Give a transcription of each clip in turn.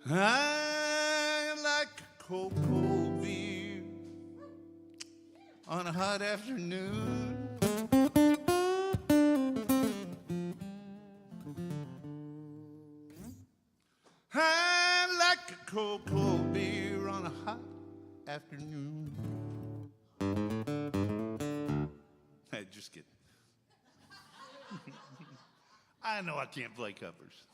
I like a cold, cold beer on a hot afternoon. I like a cold, cold beer on a hot afternoon. Hey, just kidding. I know I can't play covers.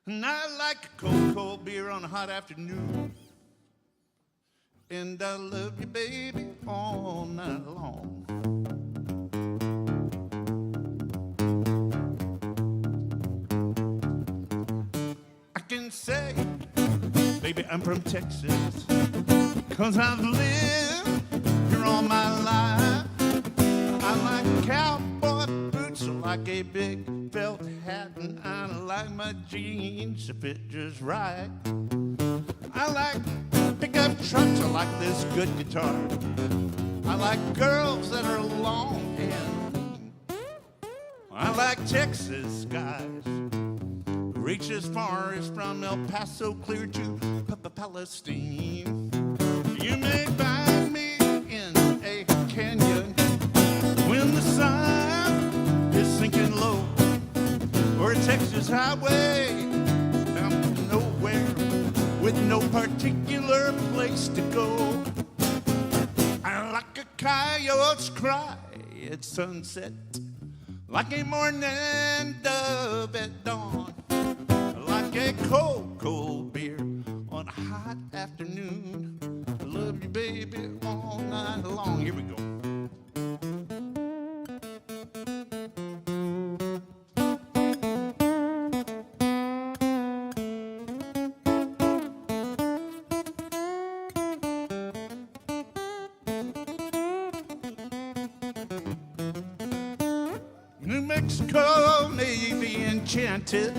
And I like a cold, cold beer on a hot afternoon. And I love you, baby, all night long. I can say, baby, I'm from Texas, 'cause I've lived here all my life. I like cowboy boots, I like a big felt hat, and I like my jeans to fit just right. I like pickup trucks, I like this good guitar. I like girls that are long and lean. I like Texas skies, reach as far as from El Paso clear to Palestine. You may find me in a canyon when the sun is sinking low, or a Texas highway down to nowhere with no particular place to go. I like a coyote's cry at sunset, like a morning dove at dawn, like a cold, cold beer on a hot afternoon. I love you, baby, all night long. Here we go. New Mexico may be enchanted,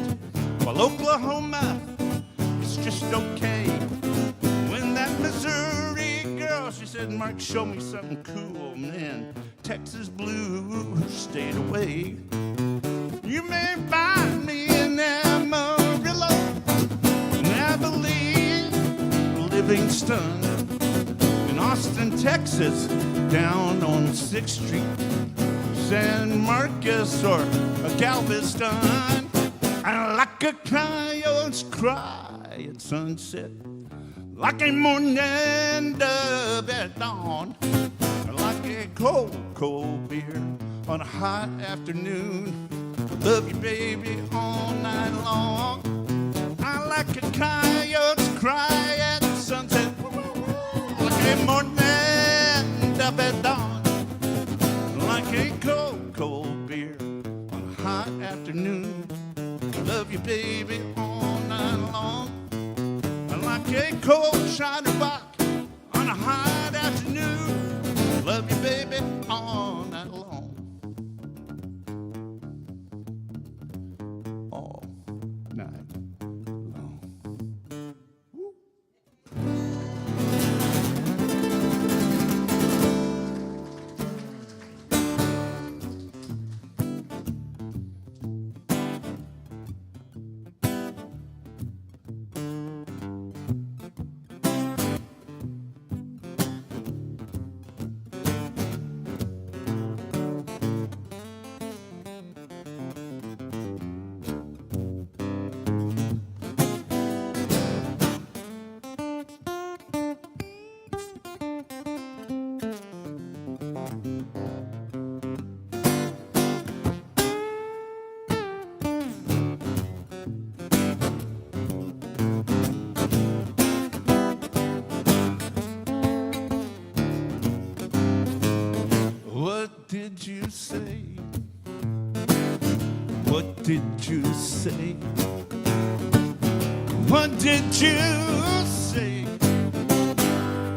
while Oklahoma is just okay. When that Missouri girl, she said, Mark, show me something cool, man, Texas blues stayed away. You may find me in Amarillo, in Abilene, Livingston, in Austin, Texas, down on 6th Street, San Marcos or Galveston. I like a coyote's cry at sunset, like a morning dove at dawn. I like a cold, cold beer on a hot afternoon. Love you, baby, all night long. I like a coyote's cry at sunset, like a morning dove at dawn. Like a cold, cold beer on a hot afternoon. Love you, baby, all night long. Like a cold shot of vodka on a hot afternoon. Love you, baby, all night long. All night long. Woo. What did you say? What did you say? What did you say?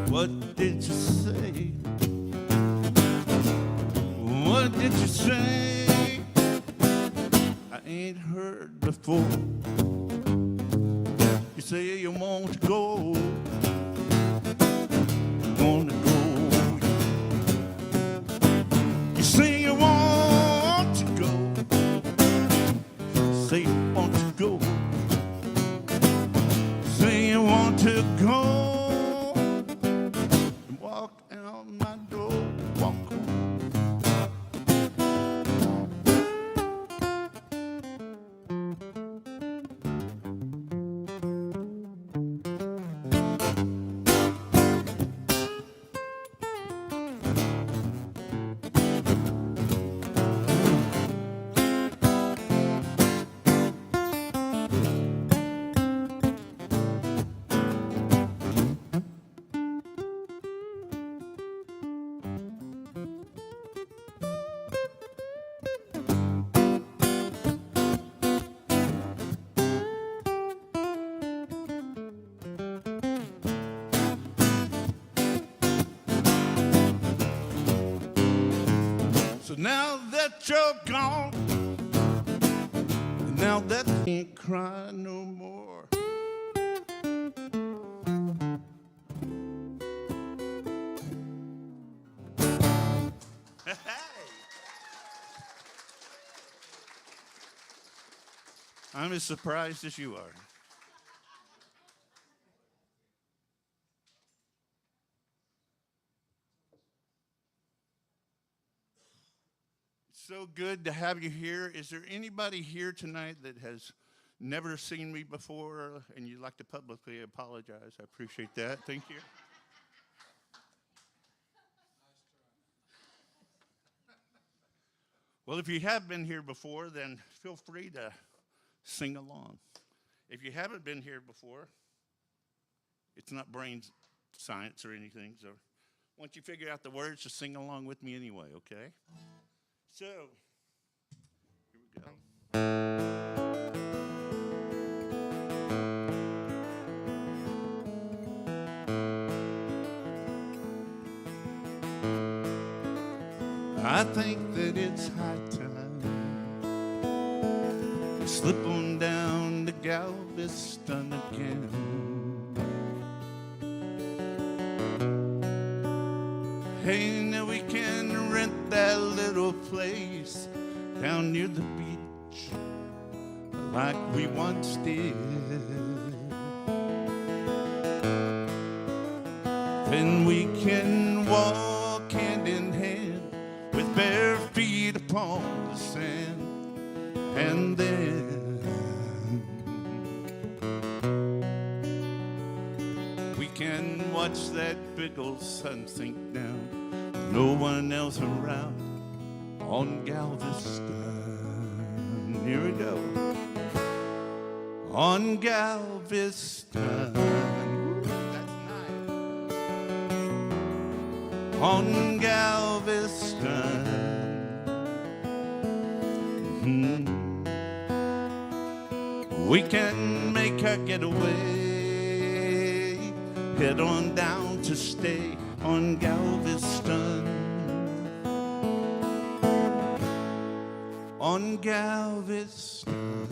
What did you say? what did you say? I ain't heard before. You say you want to go. You want to go. You say you want to go. Say you want to go. Say you want to go. Walk out my door. Walk on. So now that you're gone, and now that I can't cry no more. I'm as surprised as you are. So good to have you here. Is there anybody here tonight that has never seen me before and you'd like to publicly apologize? I appreciate that. Thank you. Well, if you have been here before, then feel free to sing along. If you haven't been here before, it's not brain science or anything. So once you figure out the words, just sing along with me anyway, okay? So, here we go. I think that it's high time to slip on down to Galveston again. Hey, now we can rent that little place down near the beach like we once did. Then we can walk hand in hand with bare feet upon the sand. And then we can watch that big old sun sink down. No one else around on Galveston. Here we go. On Galveston. That's nice. On Galveston. We can make our getaway. Head on down to stay on Galveston. On Galveston.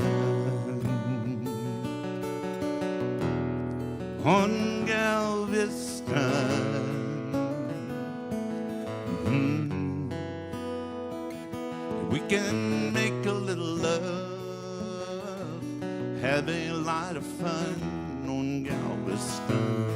On Galveston. We can make a little love, have a lot of fun on Galveston.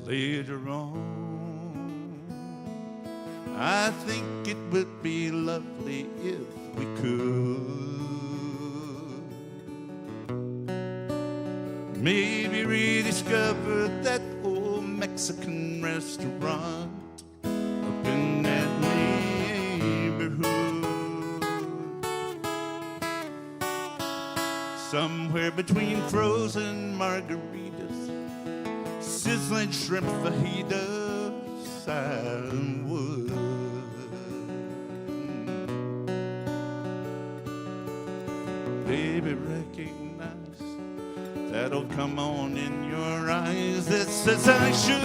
Later on, I think it would be lovely if we could maybe rediscover that old Mexican restaurant up in that neighborhood. somewhere between frozen margaritas, sizzling shrimp fajitas, I would. Baby, recognize that'll come on in your eyes that says I should.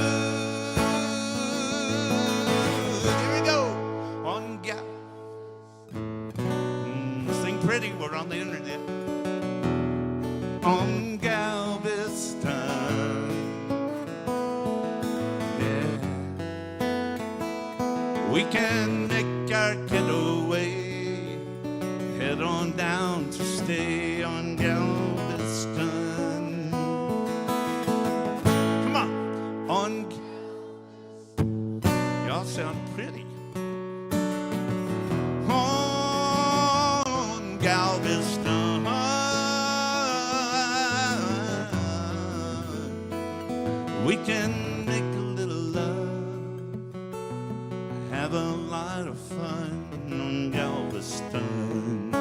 Here we go. On Gal. Sing pretty, we're on the internet. On Galveston. Yeah. We can make our getaway, head on down to stay on Galveston. Come on y'all sound pretty. On Galveston, we can make a little love, have a lot of fun on Galveston.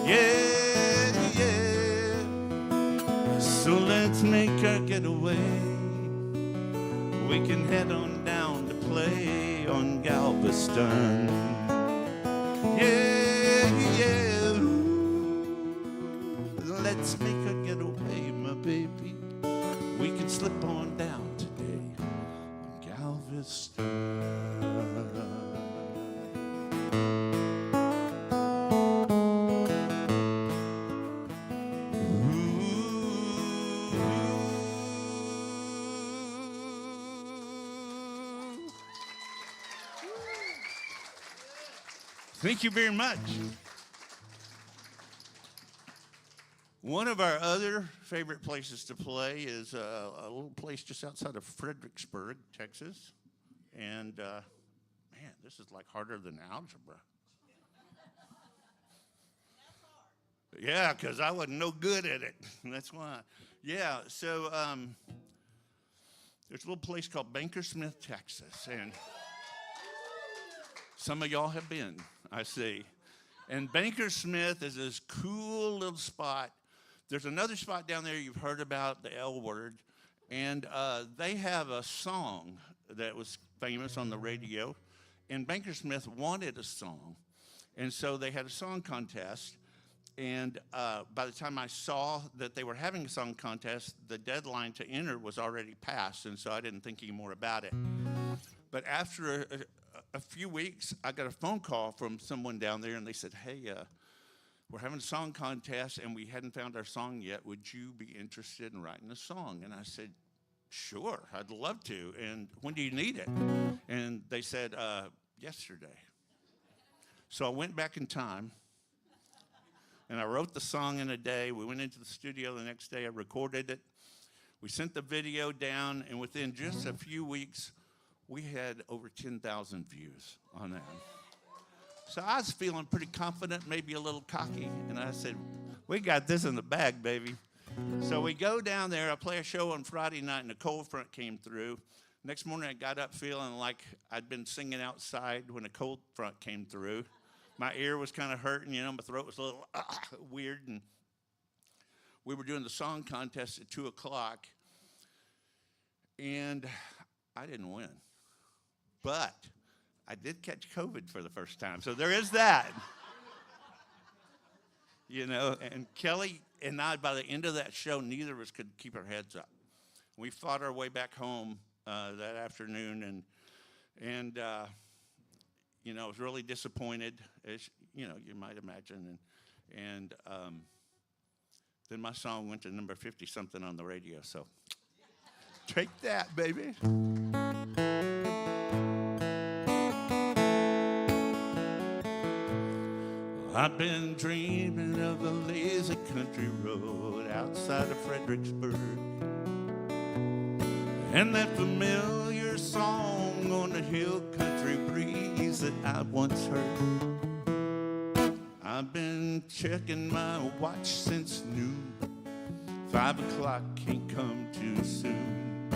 Yeah, yeah. So let's make our getaway. We can head on down to play on Galveston. Yeah, yeah. Let's make our getaway, my baby. We can slip on down today on Galveston. Thank you very much. One of our other favorite places to play is a little place just outside of Fredericksburg, Texas. And man, this is like harder than algebra. Yeah, because I wasn't no good at it. That's why. Yeah, so there's a little place called Bankersmith, Texas. And some of y'all have been, I see. And Bankersmith is this cool little spot. There's another spot down there you've heard about, the L Word. And they have a song that was famous on the radio. And Bankersmith wanted a song. And so they had a song contest. And by the time I saw that they were having a song contest, the deadline to enter was already passed. And so I didn't think any more about it. But after a few weeks, I got a phone call from someone down there, and they said, hey, we're having a song contest, and we hadn't found our song yet. Would you be interested in writing a song? And I said, sure, I'd love to. And when do you need it? And they said, yesterday. So I went back in time, and I wrote the song in a day. We went into the studio the next day. I recorded it. We sent the video down, and within just a few weeks, we had over 10,000 views on that. So I was feeling pretty confident, maybe a little cocky, and I said, we got this in the bag, baby. So we go down there. I play a show on Friday night, and a cold front came through. Next morning, I got up feeling like I'd been singing outside when a cold front came through. My ear was kind of hurting, you know, my throat was a little weird, and we were doing the song contest at 2 o'clock, and I didn't win. But I did catch COVID for the first time, so there is that. You know, and Kelly and I, by the end of that show, neither of us could keep our heads up. We fought our way back home that afternoon, and you know, I was really disappointed, as you know, you might imagine, and then my song went to number 50-something on the radio, so take that, baby. I've been dreaming of a lazy country road outside of Fredericksburg, and that familiar song on the hill country breeze that I once heard. I've been checking my watch since noon. 5 o'clock can't come too soon.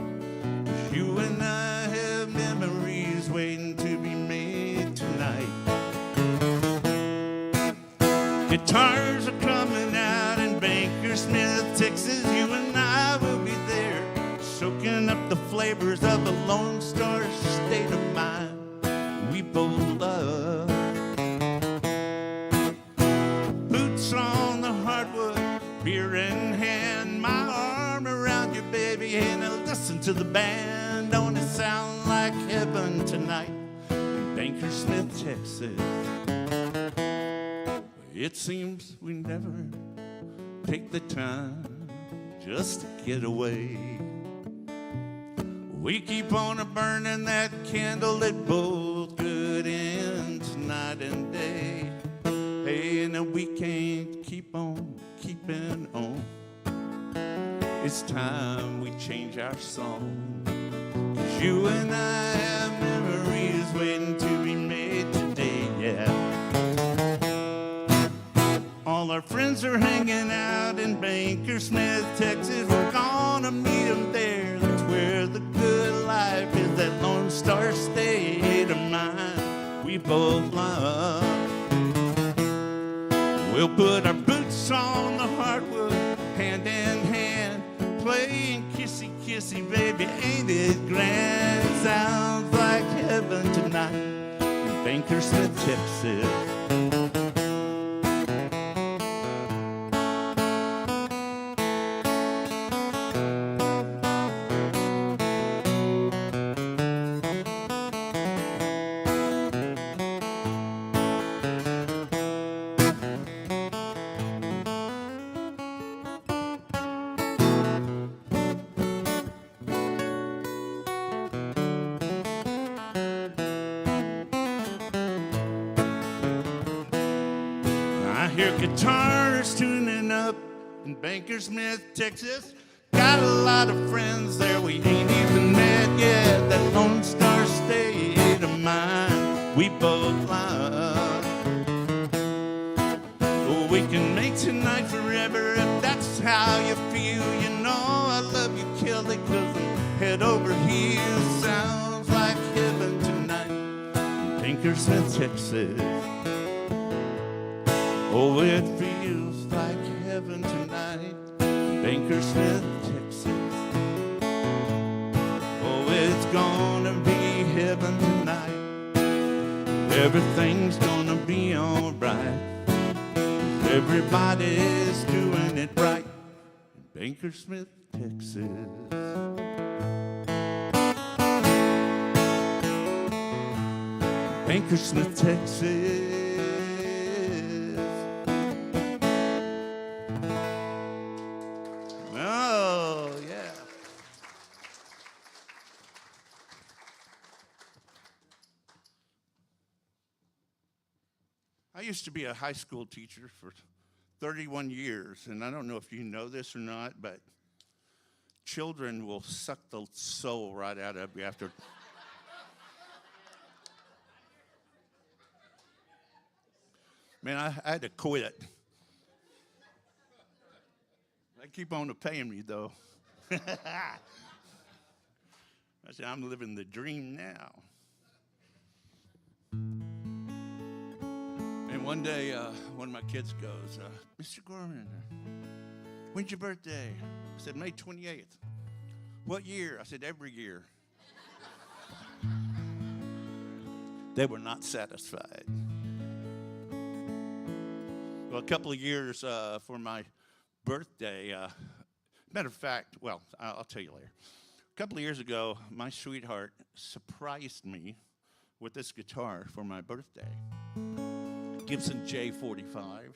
You and I have memories waiting to be made tonight. Guitars are coming out in Bank flavors of a Lone Star state of mind we both love. Boots on the hardwood, beer in hand, my arm around you, baby, and I listen to the band. Don't it sound like heaven tonight in Bankersmith, Texas? It seems we never take the time just to get away. We keep on burning that candle that both good ends night and day. Hey, and we can't keep on keeping on. It's time we change our song. 'Cause you and I have memories waiting to be made today, yeah. All our friends are hanging out in Bankersmith, Texas. We're gonna meet them there. That's where the good life is, that Lone Star state of mind we both love. We'll put our boots on the hardwood, hand in hand, playing kissy kissy, baby, ain't it grand? Sounds like heaven tonight in Bankersmith, Texas. I hear guitars tuning up in Bankersmith, Texas. Got a lot of friends there we ain't even met yet. That Lone Star state of mind we both love. Oh, we can make tonight forever if that's how you feel. You know I love you, Kelly, 'cause I'm head over heels. Sounds like heaven tonight in Bankersmith, Texas. Oh, it feels like heaven tonight in Bankersmith, Texas. Oh, it's gonna be heaven tonight. Everything's gonna be alright. Everybody's doing it right in Bankersmith, Texas. Bankersmith, Texas. Oh, yeah. I used to be a high school teacher for 31 years, and I don't know if you know this or not, but children will suck the soul right out of you after. Man, I had to quit. They keep on paying me, though. I said, I'm living the dream now. And one day, one of my kids goes, Mr. Gorman, when's your birthday? I said, May 28th. What year? I said, every year. They were not satisfied. Well, a couple of years for my birthday, matter of fact, well, I'll tell you later. A couple of years ago, my sweetheart surprised me with this guitar for my birthday. Gibson J45.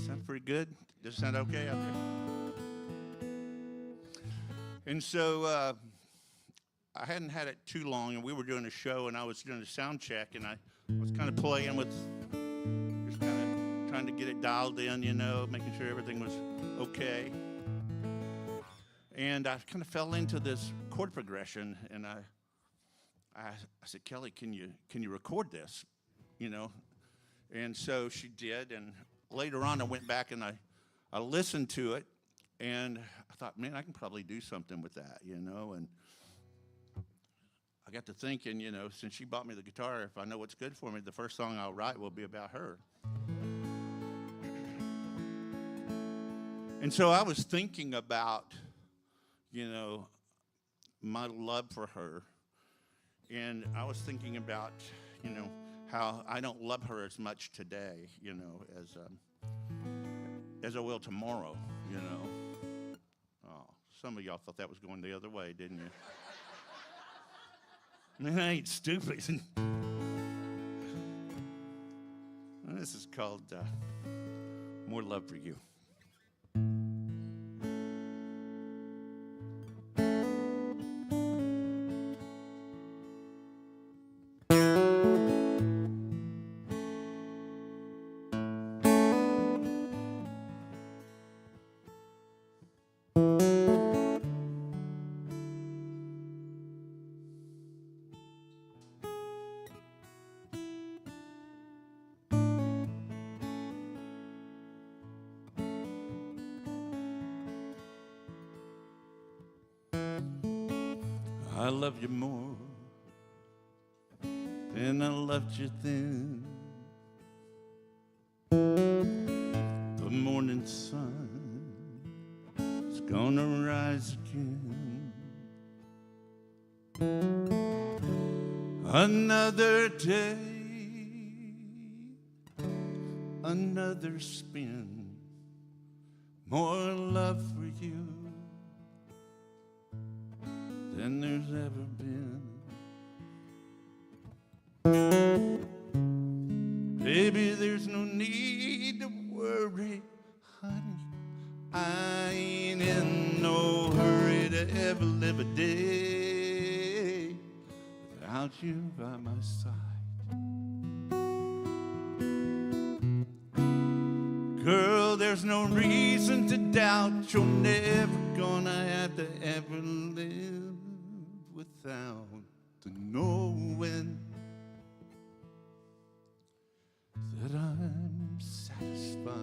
Sound pretty good? Does it sound okay out there? And so I hadn't had it too long, and we were doing a show, and I was doing a sound check, and I was kind of playing with, just kind of trying to get it dialed in, you know, making sure everything was okay. And I kind of fell into this chord progression, and I said, Kelly, can you record this? You know, and so she did, and later on I went back and I listened to it, and I thought, man, I can probably do something with that, you know, and I got to thinking, you know, since she bought me the guitar, if I know what's good for me, the first song I'll write will be about her. And so I was thinking about, you know, my love for her. And I was thinking about, how I don't love her as much today, as I will tomorrow, Oh, some of y'all thought that was going the other way, didn't you? Man, I ain't stupid. This is called More Love for You. I love you more than I loved you then. The morning sun is gonna rise again. Another day, another spin, more love for you than there's ever been. Baby, there's no need to worry, honey. I ain't in no hurry to ever live a day without you by my side. Girl, there's no reason to doubt you're never gonna have to ever live without the knowing that I'm satisfied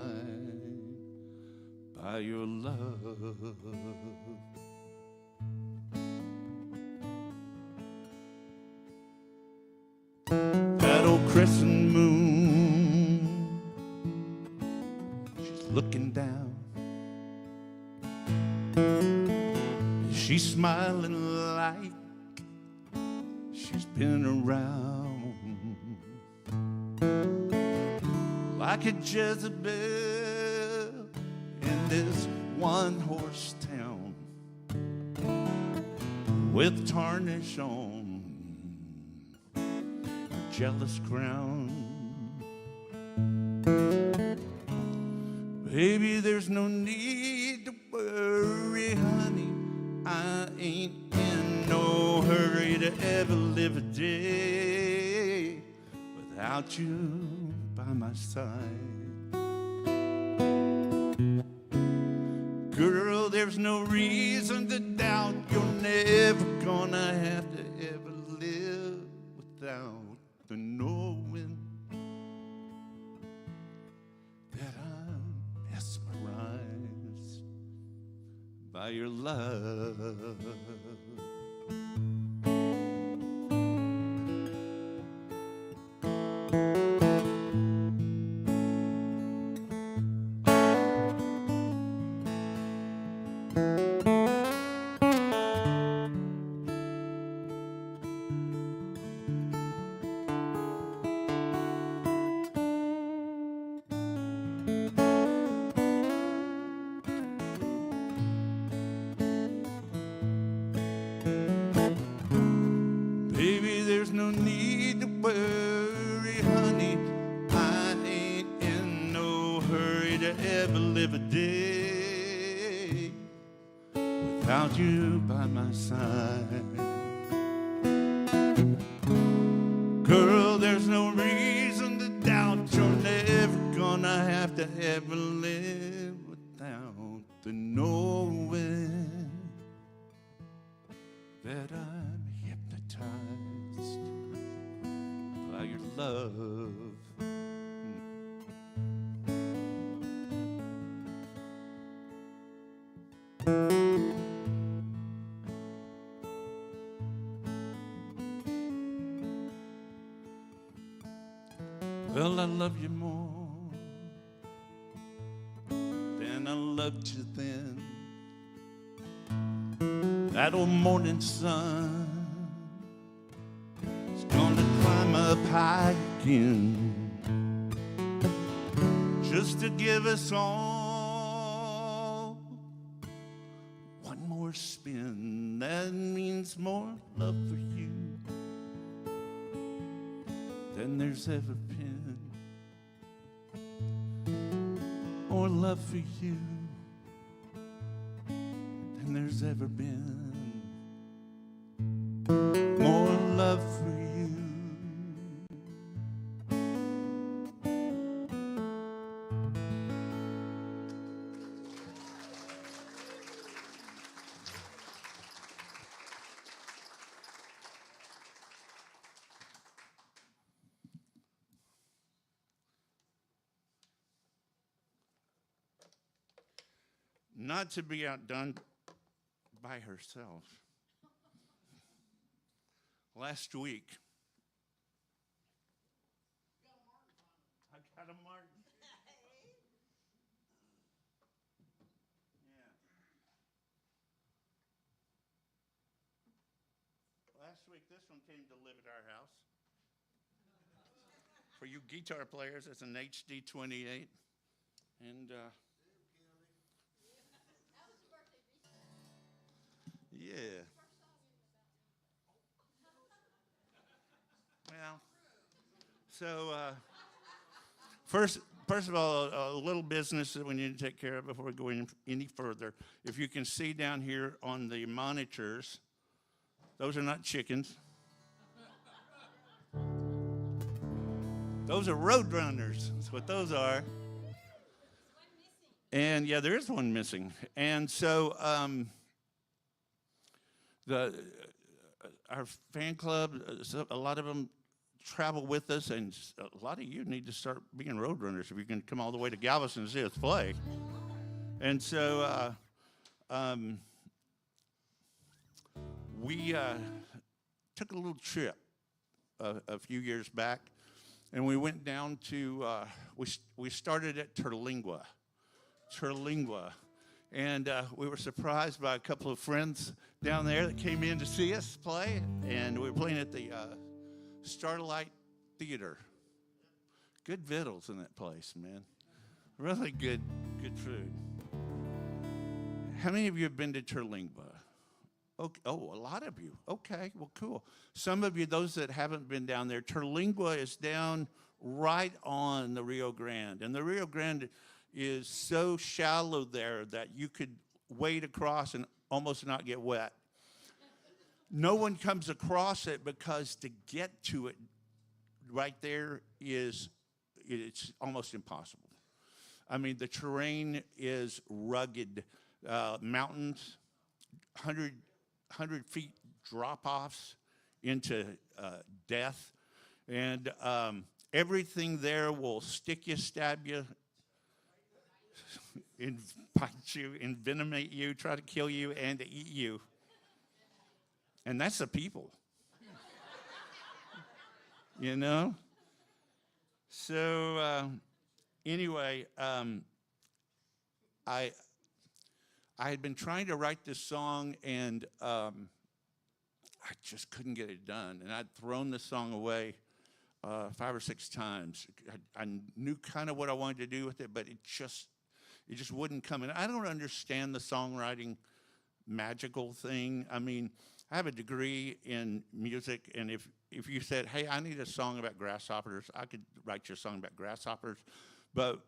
by your love. That old crescent moon, she's looking down. She's smiling like she's been around, like a Jezebel in this one-horse town with tarnish on a jealous crown. Baby, there's no need to worry, honey. I ain't in no hurry to ever live a day without you by my side. Girl, there's no reason to doubt you're never gonna have to ever live without the knowing that I'm mesmerized by your love. There's no need to worry, honey. I ain't in no hurry to ever live a day without you by my side. Girl, there's no reason to doubt you're never gonna have to ever live without the knowing that I'm hypnotized by your love. Well, I love you more than I loved you then. that old morning sun is gonna climb up high again, just to give us all one more spin. That means more love for you than there's ever been. More love for you than there's ever been. More love for you. Not to be outdone by herself. Last week, I got a Martin. Yeah. Last week, this one came to live at our house. For you guitar players, it's an HD 28. And yeah. Well, so first of all, a little business that we need to take care of before we go any further. If you can see down here on the monitors, those are not chickens. Those are roadrunners. That's what those are. And yeah, there is one missing. And so our fan club, a lot of them travel with us, and a lot of you need to start being roadrunners if you can come all the way to Galveston to see us play. And so we took a little trip a few years back, and we went down to, we started at Terlingua. And we were surprised by a couple of friends down there that came in to see us play, and we were playing at the Starlight Theater. Good victuals in that place, man. Really good food. How many of you have been to Terlingua? Okay. Oh, a lot of you. Okay, well, cool. Some of you, those that haven't been down there, Terlingua is down right on the Rio Grande. And the Rio Grande is so shallow there that you could wade across and almost not get wet. No one comes across it because to get to it right there it's almost impossible. I mean, the terrain is rugged, mountains, 100 feet drop-offs into death. And everything there will stick you, stab you, bite you, envenomate you, try to kill you, and to eat you. And that's the people. You know? So anyway, I had been trying to write this song, and I just couldn't get it done. And I'd thrown the song away 5 or 6 times. I knew kind of what I wanted to do with it, but it just wouldn't come in. I don't understand the songwriting magical thing. I mean, I have a degree in music, and if you said, hey, I need a song about grasshoppers, I could write you a song about grasshoppers. But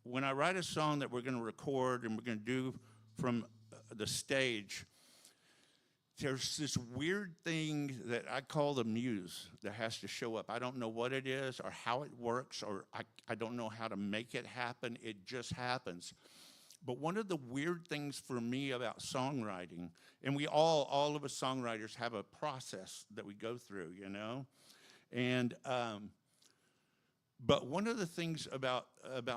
when I write a song that we're going to record and we're going to do from the stage, there's this weird thing that I call the muse that has to show up. I don't know what it is or how it works, or I don't know how to make it happen. It just happens. But one of the weird things for me about songwriting, and we all of us songwriters have a process that we go through, you know? And but one of the things about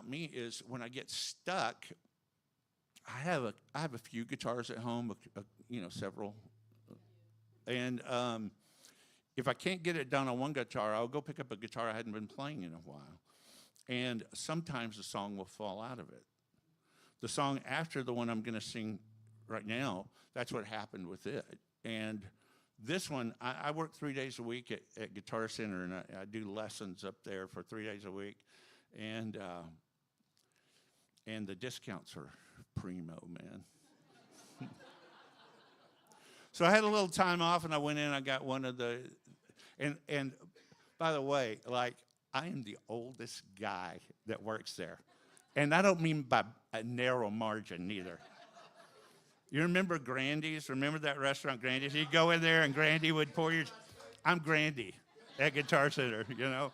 me is when I get stuck, I have a few guitars at home, several. And if I can't get it done on one guitar, I'll go pick up a guitar I hadn't been playing in a while. And sometimes the song will fall out of it. The song after the one I'm going to sing right now, that's what happened with it. And this one, I work 3 days a week at Guitar Center, and I do lessons up there for 3 days a week. And the discounts are primo, man. So I had a little time off, and I went in. I got one of the, and by the way, like, I am the oldest guy that works there, and I don't mean by a narrow margin neither. You remember Grandy's? Remember that restaurant, Grandy's? You'd go in there, and Grandy would pour your. I'm Grandy at Guitar Center, you know,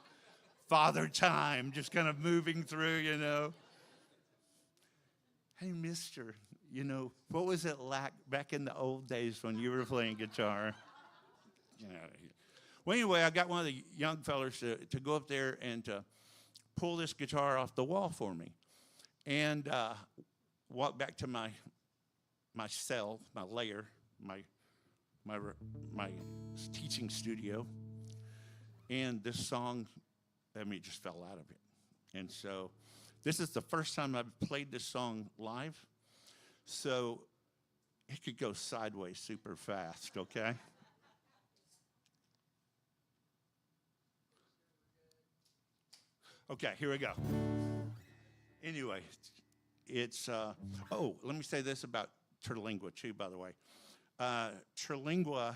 father time, just kind of moving through, you know. Hey, mister, you know, what was it like back in the old days when you were playing guitar? You know. Well, anyway, I got one of the young fellas to go up there and to pull this guitar off the wall for me. And walk back to my cell, my lair, my teaching studio. And this song, I mean, it just fell out of it. And so this is the first time I've played this song live, so it could go sideways super fast, okay? Okay, here we go. Anyway, it's, oh, let me say this about Terlingua, too, by the way. Terlingua,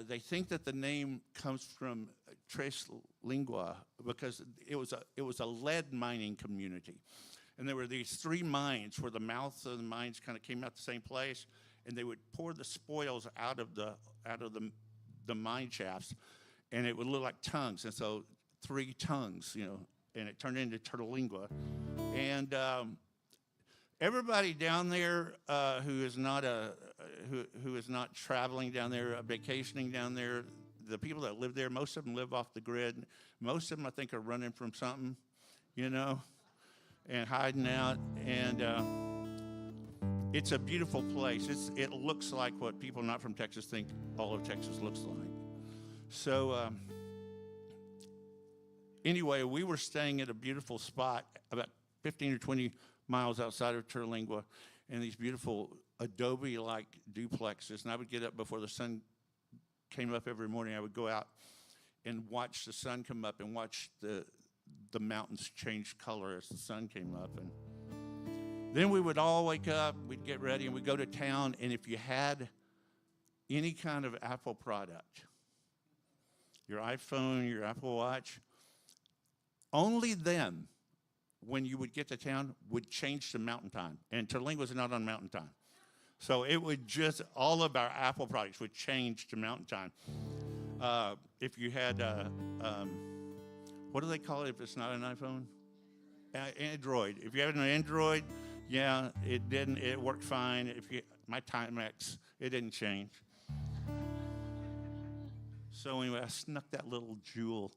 they think that the name comes from Tres Lingua because it was a lead mining community. And there were these 3 mines where the mouths of the mines kind of came out the same place, and they would pour the spoils out of the mine shafts, and it would look like tongues. And so 3 tongues, you know, and it turned into Terlingua. And everybody down there who is not traveling down there, vacationing down there, the people that live there, most of them live off the grid. Most of them, I think, are running from something, you know, and hiding out. And it's a beautiful place. It looks like what people not from Texas think all of Texas looks like. So anyway, we were staying at a beautiful spot about 15 or 20 miles outside of Terlingua, and these beautiful adobe-like duplexes. And I would get up before the sun came up every morning. I would go out and watch the sun come up and watch the mountains change color as the sun came up. And then we would all wake up, we'd get ready, and we'd go to town. And if you had any kind of Apple product, your iPhone, your Apple Watch, only then, when you would get to town, would change to mountain time. And Terlingua was not on mountain time. So it would just, all of our Apple products would change to mountain time. If you had, what do they call it if it's not an iPhone? Android. If you had an Android, yeah, it worked fine. My Timex, it didn't change. So anyway, I snuck that little jewel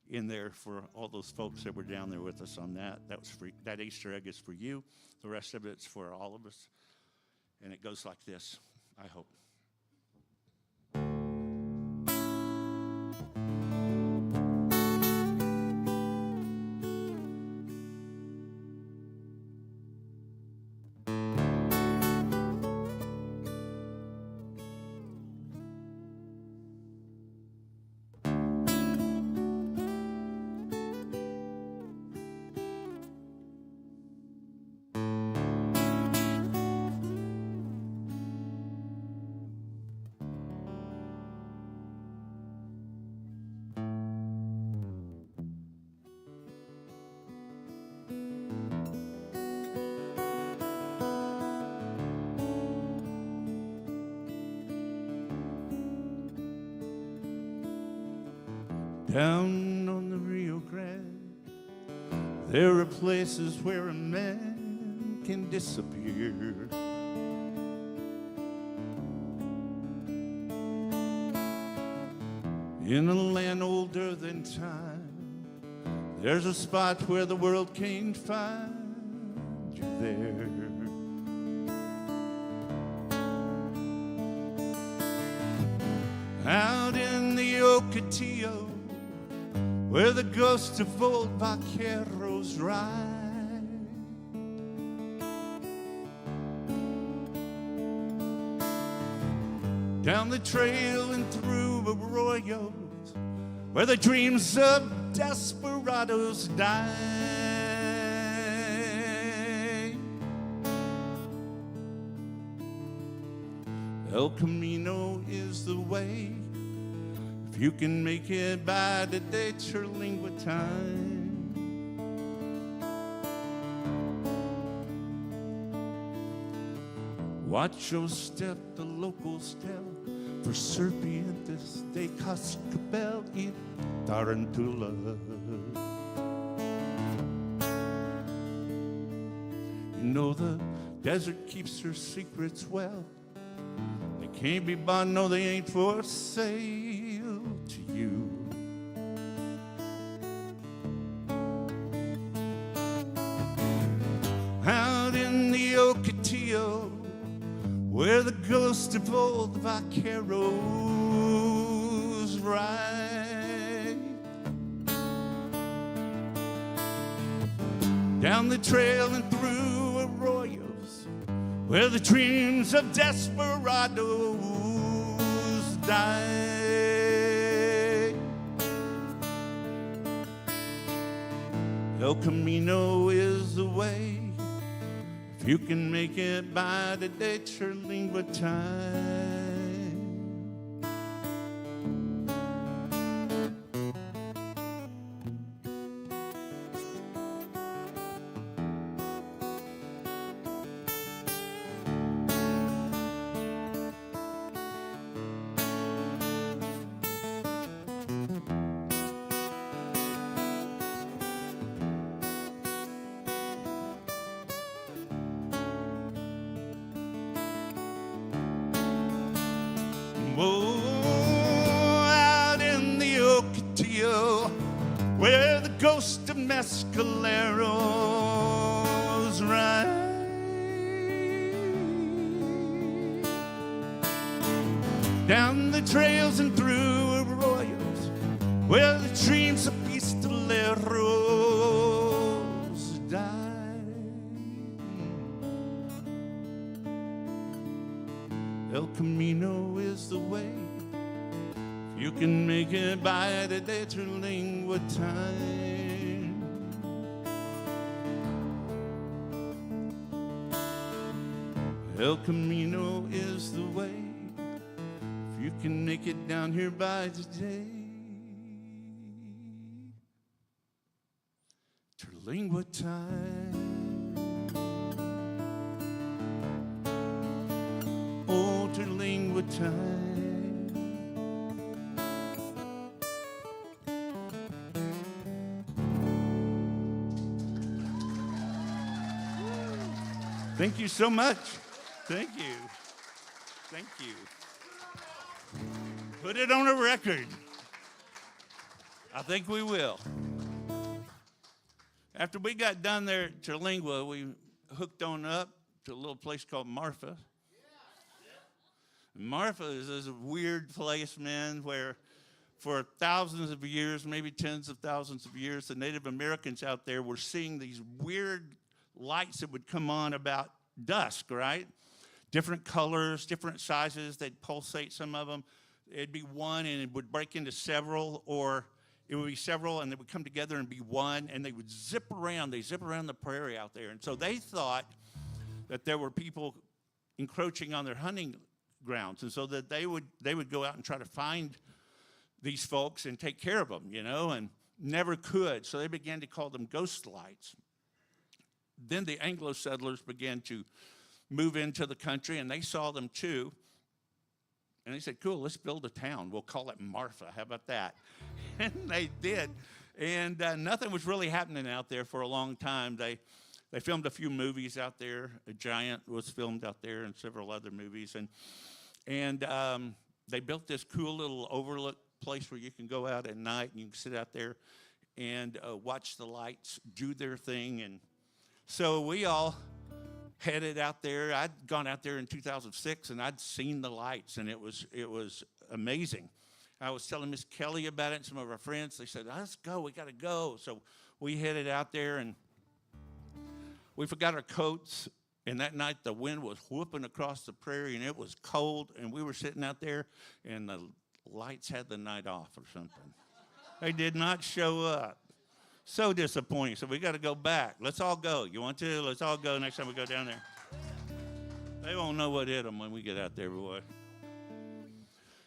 in there for all those folks that were down there with us on that. That was free. That Easter egg is for you. The rest of it's for all of us. And it goes like this, I hope. Down on the Rio Grande, there are places where a man can disappear. In a land older than time, there's a spot where the world can't find you there. Out in the Ocotillo, where the ghosts of old vaqueros ride, down the trail and through arroyos where the dreams of desperados die. El Camino is the way if you can make it by the day Terlingua time. Watch your step, the locals tell, for serpientes de cascabel y tarantula. You know the desert keeps her secrets well. They can't be bought, no, they ain't for sale to you. Out in the Ocotillo, where the ghost of old vaqueros ride, down the trail and through arroyos where the dreams of desperados die. El Camino is the way if you can make it by the day Terlingua time. Oh, out in the Ocotillo, where the ghost of mescaleros ride, down the trails and through arroyos where the dreams of pistoleros die. El Camino is the way if you can make it by the day Terlingua time. El Camino is the way if you can make it down here by today Terlingua time. Oh, Terlingua time. Thank you so much. Thank you. Thank you. Put it on a record. I think we will. After we got done there at Terlingua, we hooked on up to a little place called Marfa. Marfa is this weird place, man, where for thousands of years, maybe tens of thousands of years, the Native Americans out there were seeing these weird lights that would come on about dusk, right? Different colors, different sizes. They'd pulsate some of them. It'd be one and it would break into several, or it would be several and they would come together and be one, and they would zip around. They zip around the prairie out there. And so they thought that there were people encroaching on their hunting grounds, and so that they would go out and try to find these folks and take care of them, you know, and never could. So they began to call them ghost lights. Then the Anglo settlers began to move into the country, and they saw them too. And they said, cool, let's build a town. We'll call it Marfa. How about that? And they did. And nothing was really happening out there for a long time. They filmed a few movies out there. A Giant was filmed out there and several other movies. And they built this cool little overlook place where you can go out at night and you can sit out there and watch the lights do their thing. And so we all headed out there. I'd gone out there in 2006 and I'd seen the lights, and it was amazing. I was telling Miss Kelly about it and some of our friends. They said, let's go, we got to go. So we headed out there, and we forgot our coats, And that night, the wind was whooping across the prairie, and it was cold, and we were sitting out there, and the lights had the night off or something. They did not show up. So disappointing. So we got to go back. Let's all go. You want to? Let's all go next time we go down there. They won't know what hit them when we get out there, boy.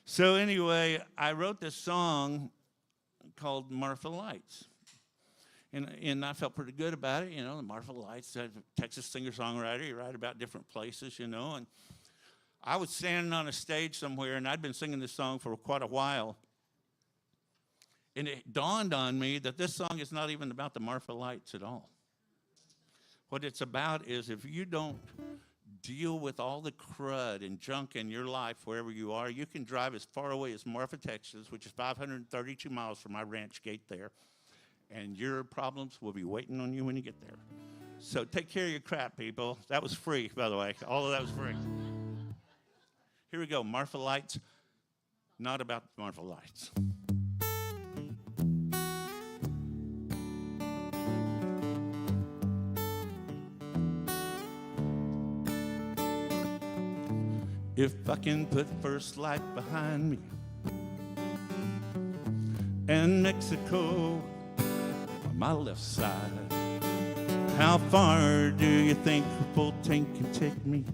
So anyway, I wrote this song called Marfa Lights. And I felt pretty good about it, you know, the Marfa Lights, Texas singer-songwriter, you write about different places, you know. And I was standing on a stage somewhere, and I'd been singing this song for quite a while. And it dawned on me that this song is not even about the Marfa Lights at all. What it's about is if you don't deal with all the crud and junk in your life wherever you are, you can drive as far away as Marfa, Texas, which is 532 miles from my ranch gate there. And your problems will be waiting on you when you get there. So take care of your crap, people. That was free, by the way. All of that was free. Here we go. Marfa Lights, not about Marfa Lights. If I can put First Light behind me and Mexico my left side, how far do you think a full tank can take me?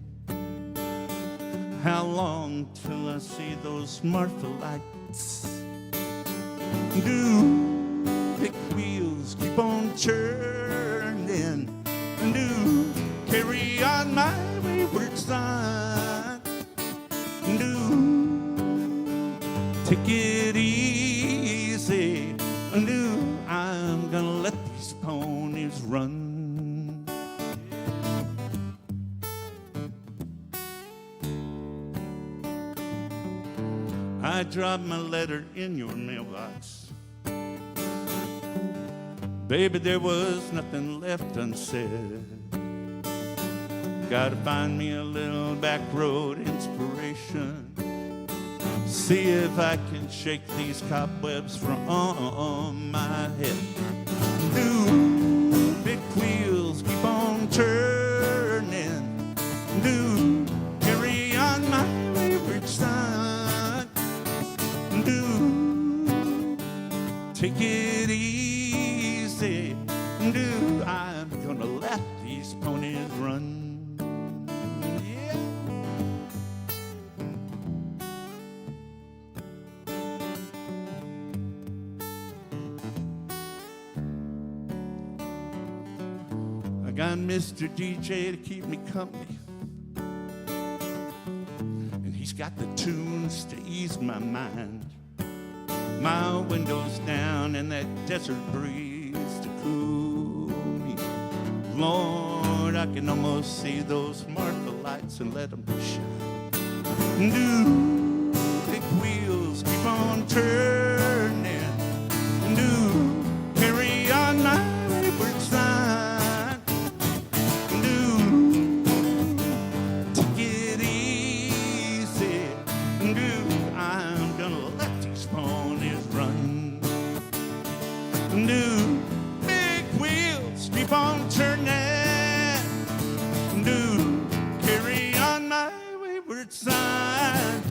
How long till I see those Marfa Lights? Do big wheels keep on turning? Do carry on my wayward son? Do take it easy? Do I'm gonna let these ponies run. I dropped my letter in your mailbox. Baby, there was nothing left unsaid. Gotta find me a little back road inspiration. See if I can shake these cobwebs from my head. Do big wheels keep on turning? Do carry on my wayward son? Do take it easy? Do I'm gonna let these ponies run? Got Mr. DJ to keep me company, and he's got the tunes to ease my mind. My windows down and that desert breeze to cool me. Lord, I can almost see those Marfa Lights and let them shine. Do big wheels keep on turning? Do carry on my wayward son? Do big wheels keep on turning? Do carry on my wayward son?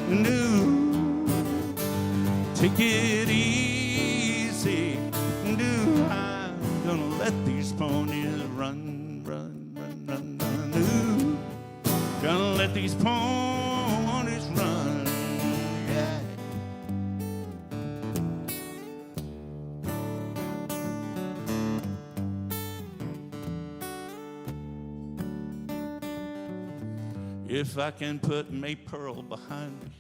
Do take it easy? Do I'm gonna let these ponies run, run, run, run, run? Do gonna let these ponies run? Yeah. If I can put May Pearl behind me,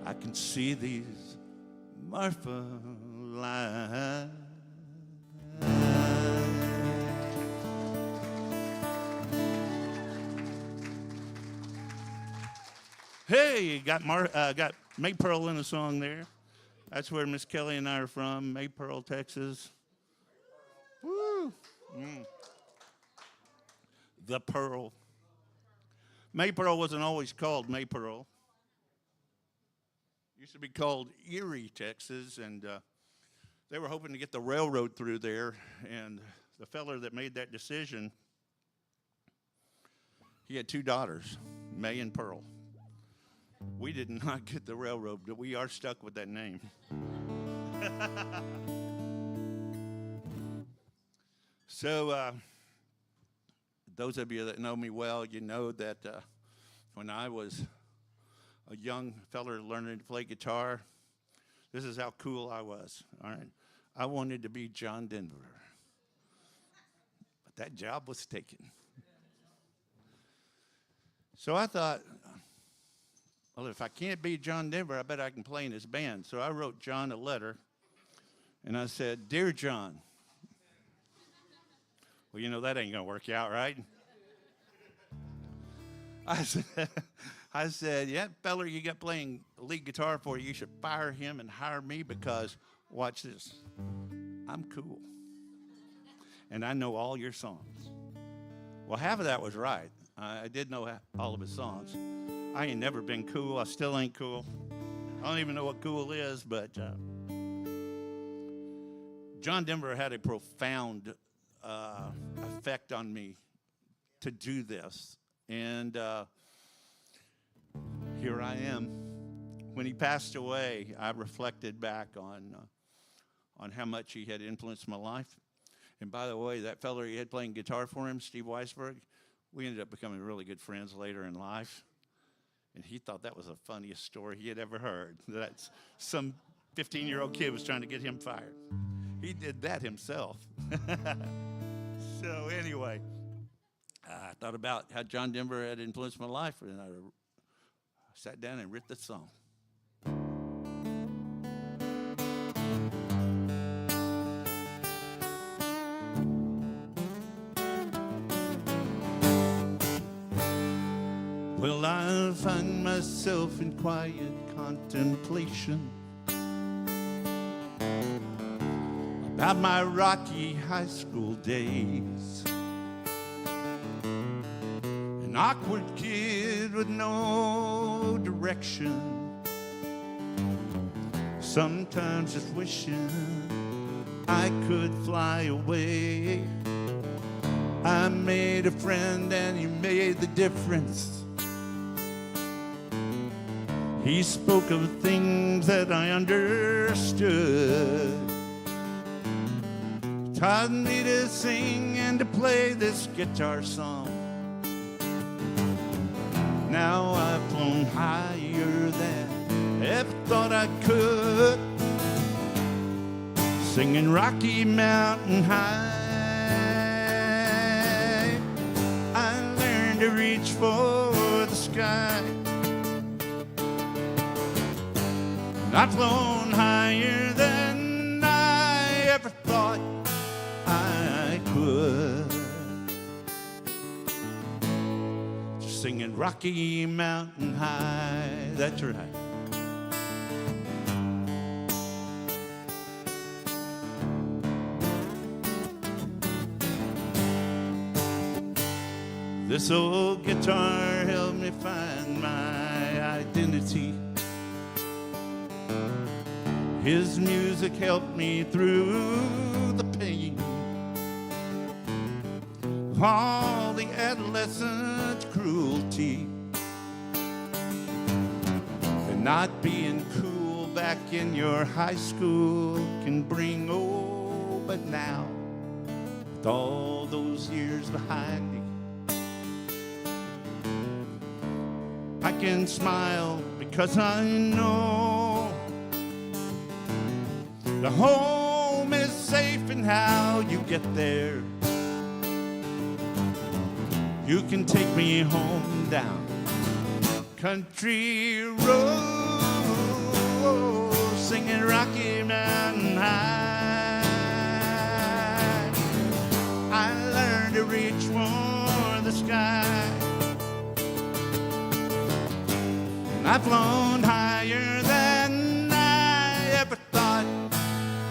I can see these Marfa Lights. Hey, got May Pearl in the song there. That's where Miss Kelly and I are from, May Pearl, Texas. Woo! Mm. The Pearl. May Pearl wasn't always called May Pearl. It used to be called Erie, Texas, and They were hoping to get the railroad through there, and the feller that made that decision, he had 2 daughters, May and Pearl. We did not get the railroad, but we are stuck with that name. So, those of you that know me well, you know that when I was a young feller learning to play guitar, this is how cool I was, all right? I wanted to be John Denver, but that job was taken. So I thought, well, if I can't be John Denver, I bet I can play in his band. So I wrote John a letter, and I said, "Dear John." Well, you know that ain't going to work out, right? I said, "Yeah, feller you got playing lead guitar for you should fire him and hire me because, watch this, I'm cool. And I know all your songs." Well, half of that was right. I did know all of his songs. I ain't never been cool. I still ain't cool. I don't even know what cool is, but John Denver had a profound effect on me to do this. And here I am. When he passed away, I reflected back on how much he had influenced my life. And by the way, that fella he had playing guitar for him, Steve Weisberg, we ended up becoming really good friends later in life. And he thought that was the funniest story he had ever heard. That some 15-year-old kid was trying to get him fired. He did that himself. So anyway, I thought about how John Denver had influenced my life, and I sat down and wrote this song. Well, I find myself in quiet contemplation about my rocky high school days. An awkward kid with no direction, sometimes just wishing I could fly away. I made a friend and he made the difference. He spoke of things that I understood, taught me to sing and to play this guitar song. Now I've flown higher than I ever thought I could, singing Rocky Mountain High. I learned to reach for the sky. I've flown higher than I ever thought I could, just singing Rocky Mountain High. That's right. This old guitar helped me find my identity. His music helped me through the pain, all the adolescent cruelty, and not being cool back in your high school can bring, oh, but now, with all those years behind me, I can smile because I know the home is safe and how you get there. You can take me home down country road, singing Rocky Mountain High. I learned to reach for the sky, and I've flown higher than I ever thought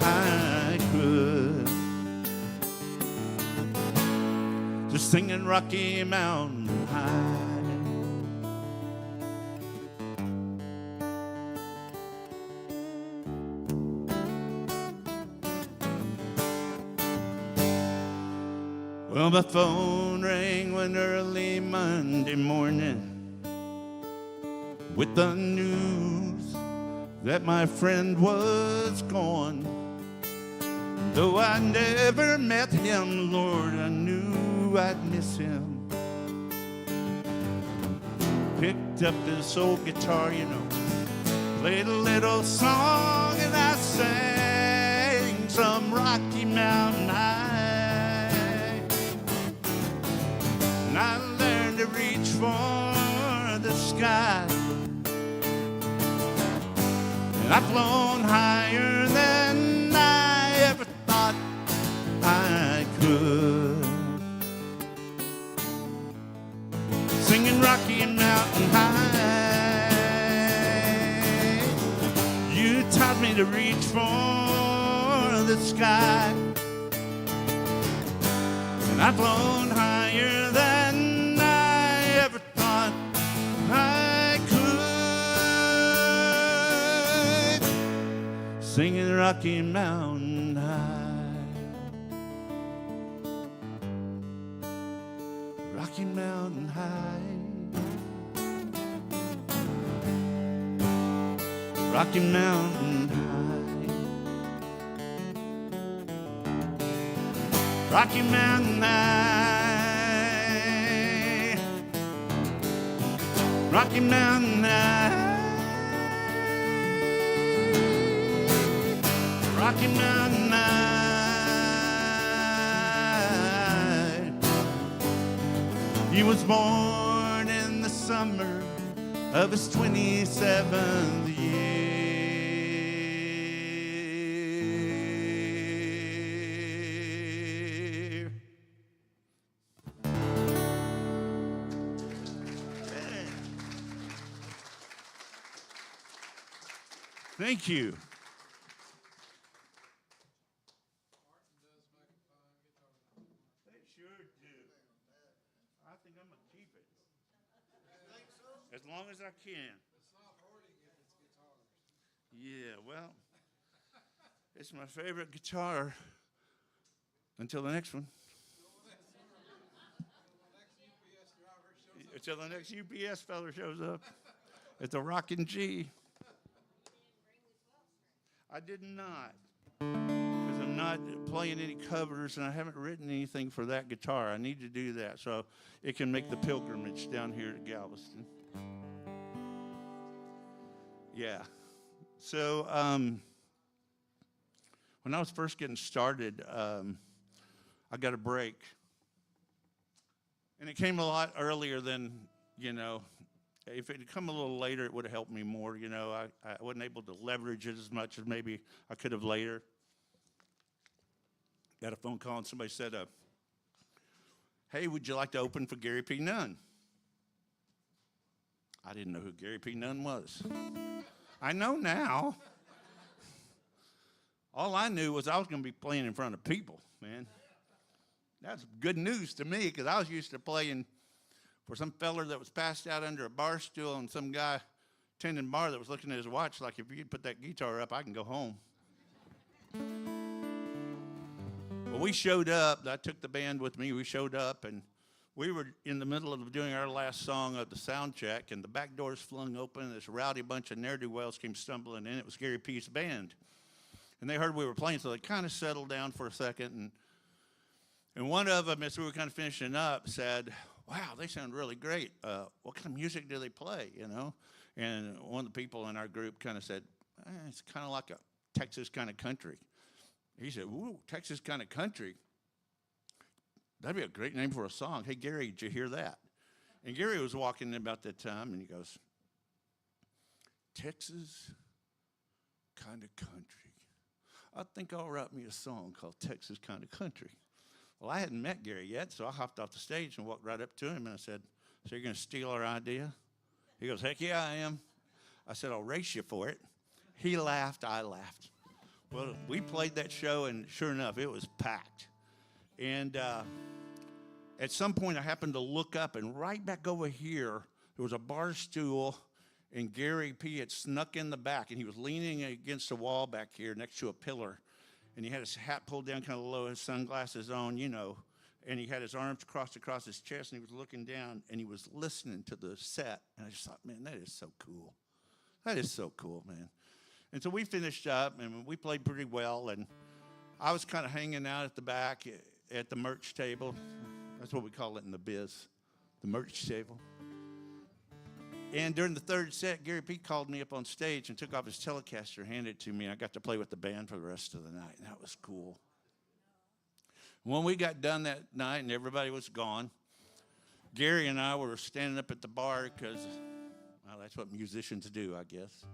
I could, just singing Rocky Mountain High. Well, my phone rang one early Monday morning with the news that my friend was gone. Though I never met him, Lord, I knew I'd miss him. Picked up this old guitar, you know, played a little song, and I sang some Rocky Mountain High. And I learned to reach for the sky. And I've flown higher than I ever thought I could. Singing Rocky Mountain High. You taught me to reach for the sky. And I've flown higher than I ever thought I could. Singing Rocky Mountain High. Rocky Mountain High. Rocky Mountain High. Rocky Mountain High. Rocky Mountain High. Rocky Mountain High. He was born in the summer of his 27th year. Thank you. They sure do. I think I'm going to keep it. As long as I can. It's not hoarding if it's guitars. Yeah, well, it's my favorite guitar until the next one. Until the next UPS fella shows up at the Rockin' G. I did not, because I'm not playing any covers and I haven't written anything for that guitar. I need to do that so it can make the pilgrimage down here to Galveston. Yeah. So when I was first getting started, I got a break. And it came a lot earlier than, you know, if it had come a little later, it would have helped me more. You know, I wasn't able to leverage it as much as maybe I could have later. Got a phone call and somebody said, hey, would you like to open for Gary P. Nunn? I didn't know who Gary P. Nunn was. I know now. All I knew was I was going to be playing in front of people, man. That's good news to me because I was used to playing for some feller that was passed out under a bar stool and some guy tending bar that was looking at his watch like, if you could put that guitar up, I can go home. Well, we showed up. I took the band with me. We showed up, and we were in the middle of doing our last song of the sound check, and the back doors flung open, and this rowdy bunch of ne'er-do-wells came stumbling in. It was Gary P.'s band. And they heard we were playing, so they kind of settled down for a second, and one of them, as we were kind of finishing up, said, wow, they sound really great. What kind of music do they play, you know? And one of the people in our group kind of said, it's kind of like a Texas kind of country. He said, ooh, Texas kind of country. That'd be a great name for a song. Hey, Gary, did you hear that? And Gary was walking in about that time, and he goes, Texas kind of country. I think I'll write me a song called Texas Kind of Country. Well, I hadn't met Gary yet, so I hopped off the stage and walked right up to him, and I said, so you're going to steal our idea? He goes, heck yeah, I am. I said, I'll race you for it. He laughed, I laughed. Well, we played that show, and sure enough, it was packed. And at some point, I happened to look up, and right back over here, there was a bar stool, and Gary P. had snuck in the back, and he was leaning against a wall back here next to a pillar. And he had his hat pulled down kind of low, his sunglasses on, you know. and he had his arms crossed across his chest, and he was looking down, and he was listening to the set. And I just thought, man, that is so cool. That is so cool, man. And so we finished up, and we played pretty well, and I was kind of hanging out at the back at the merch table. That's what we call it in the biz, the merch table. And during the third set, Gary P called me up on stage and took off his Telecaster, handed it to me, and I got to play with the band for the rest of the night, and that was cool. When we got done that night and everybody was gone, Gary and I were standing up at the bar because, well, that's what musicians do, I guess.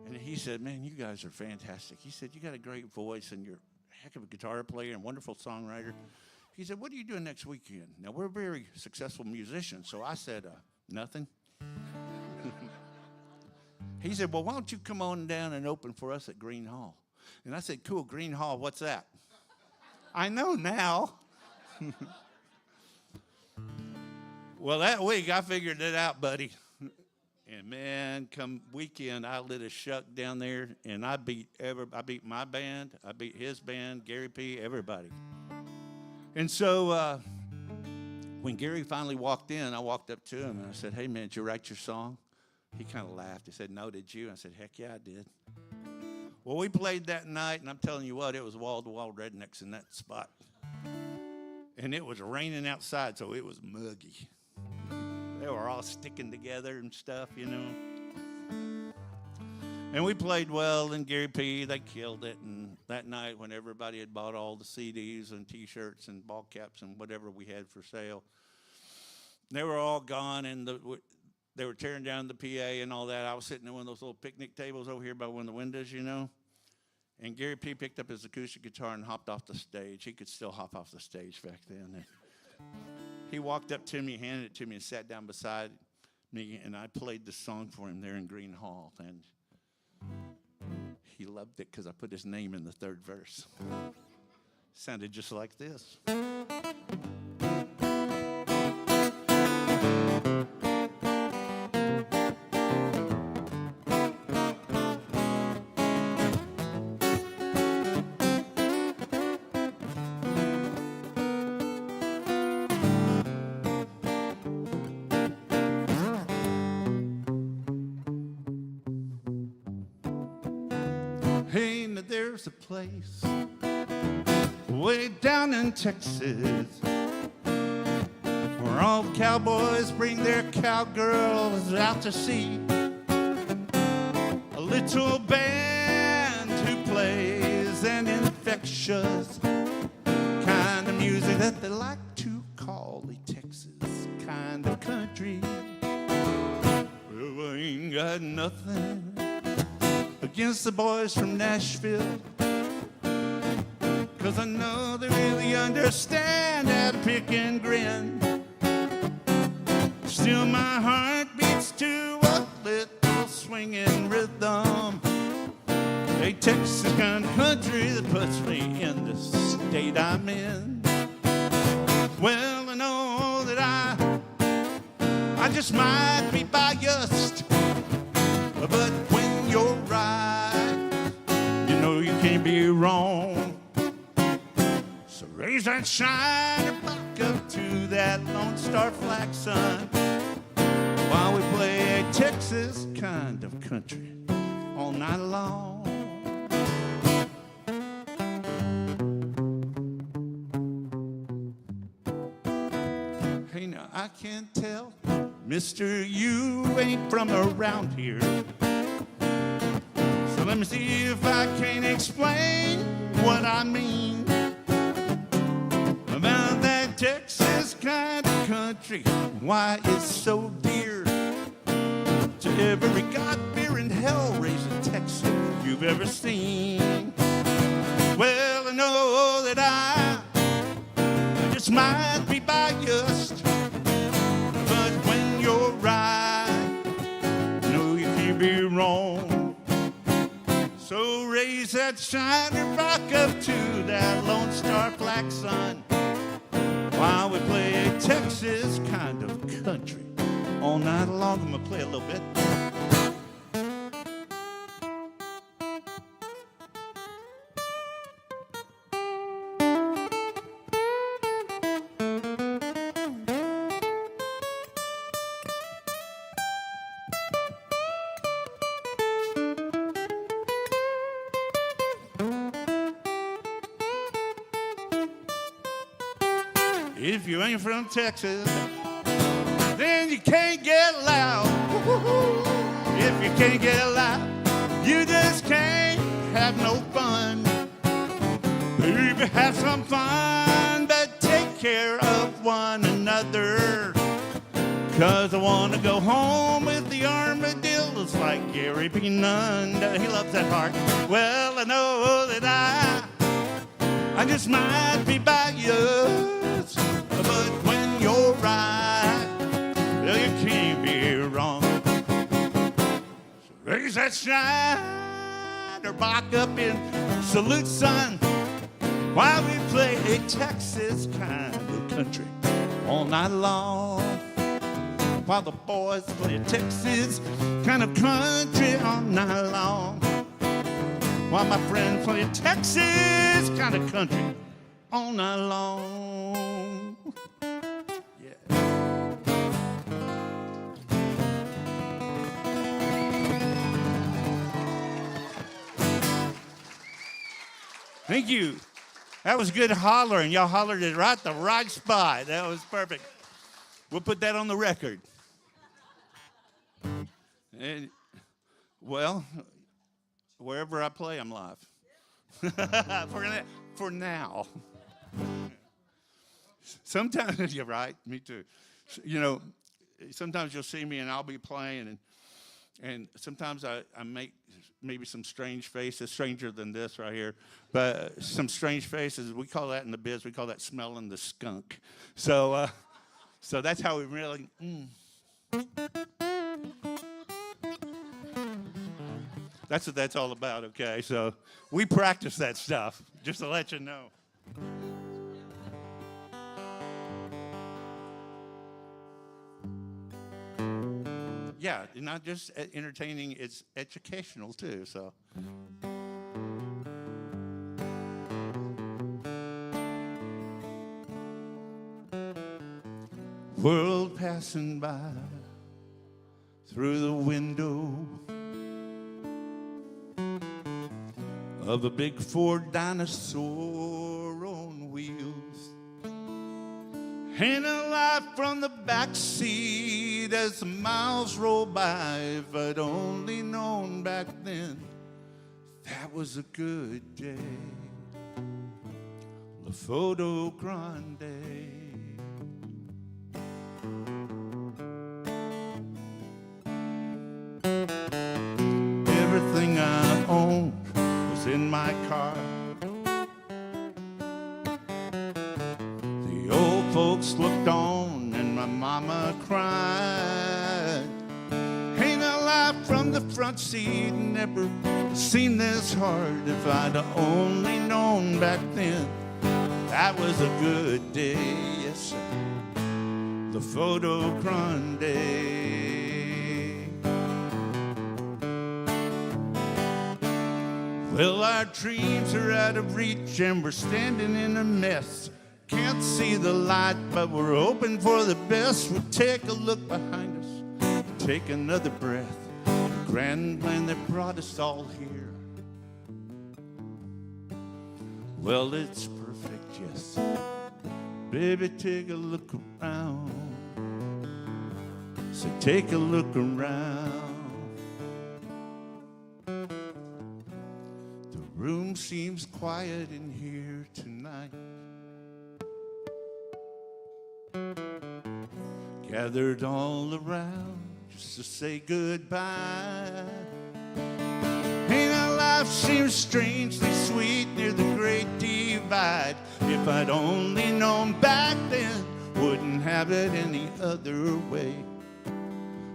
And he said, man, you guys are fantastic. He said, you got a great voice, and you're a heck of a guitar player and wonderful songwriter. He said, what are you doing next weekend? Now, we're very successful musicians, so I said, nothing. He said, well, why don't you come on down and open for us at Green Hall? And I said, cool, Green Hall, what's that? I know now. Well, that week I figured it out, buddy. And man, come weekend, I lit a shuck down there, and I beat my band, I beat his band, Gary P, everybody. And so when Gary finally walked in, I walked up to him and I said, hey man, did you write your song? He kind of laughed. He said, no, did you? I said, heck yeah, I did. Well, we played that night, and I'm telling you what, it was wall-to-wall rednecks in that spot. And it was raining outside, so it was muggy. They were all sticking together and stuff, you know. And we played well, and Gary P, they killed it. And that night, when everybody had bought all the CDs and T-shirts and ball caps and whatever we had for sale, they were all gone, and they were tearing down the PA and all that. I was sitting at one of those little picnic tables over here by one of the windows, you know. And Gary P picked up his acoustic guitar and hopped off the stage. He could still hop off the stage back then. He walked up to me, handed it to me, and sat down beside me, and I played the song for him there in Green Hall. And he loved it because I put his name in the third verse. Sounded just like this. Hey, now there's a place way down in Texas where all the cowboys bring their cowgirls out to see a little band who plays an infectious kind of music that they like to call the Texas kind of country. Well, I ain't got nothing against the boys from Nashville, 'cause I know they really understand how to pick and grin. Still my heart beats to a little swinging rhythm, a Texas kind of country that puts me in the state I'm in. Well, I know that I just might be biased, but when you're right, you know you can't be wrong. So raise that shiner back up to that Lone Star flag, son, while we play a Texas kind of country all night long. Hey, now I can't tell, mister, you ain't from around here. So let me see if I can explain what I mean about that Texas kind of country, why it's so dear to every God-fearing hell-raising Texan you've ever seen. Well, I know that I just might be biased, but when you're right, no, you can't be wrong. So raise that shining rock up to that Lone Star flag, son, while we play a Texas kind of country all night long. I'm gonna play a little bit. If you ain't from Texas, then you can't get loud. If you can't get loud, you just can't have no fun. Baby, have some fun, but take care of one another. 'Cause I want to go home with the armadillos like Gary P. Nunn. He loves that part. Well, I know that I just might be biased, but when you're right, well, you can't be wrong. So raise that Schneider Bach up in salute, son, while we play a Texas kind of country all night long. While the boys play a Texas kind of country all night long. While my friends play a Texas kind of country all night long. Yeah. Thank you. That was good hollering. Y'all hollered it right at the right spot. That was perfect. We'll put that on the record. And, well, wherever I play, I'm live. For now. Sometimes, you're right, me too. You know, sometimes you'll see me and I'll be playing, and sometimes I make maybe some strange faces, stranger than this right here, but some strange faces. We call that in the biz, we call that smelling the skunk. So that's how we really... That's what that's all about, okay? So we practice that stuff, just to let you know. Yeah, not just entertaining, it's educational too, so. World passing by through the window of a big Ford dinosaur on wheels, and a light from the back seat as the miles roll by. If I'd only known back then that was a good day. La Foto Grande. Everything I owned was in my car. The old folks looked on and my mama cried. Ain't a life from the front seat, never seen this hard. If I'd only known back then that was a good day. Yes, sir. The Foto Grande. Well, our dreams are out of reach and we're standing in a mess. Can't see the light, but we're hoping for the best. We'll take a look behind us, take another breath. The grand plan that brought us all here, well, it's perfect, yes. Baby, take a look around. So take a look around. Room seems quiet in here tonight. Gathered all around just to say goodbye. Ain't our life seems strangely sweet near the great divide. If I'd only known back then, wouldn't have it any other way.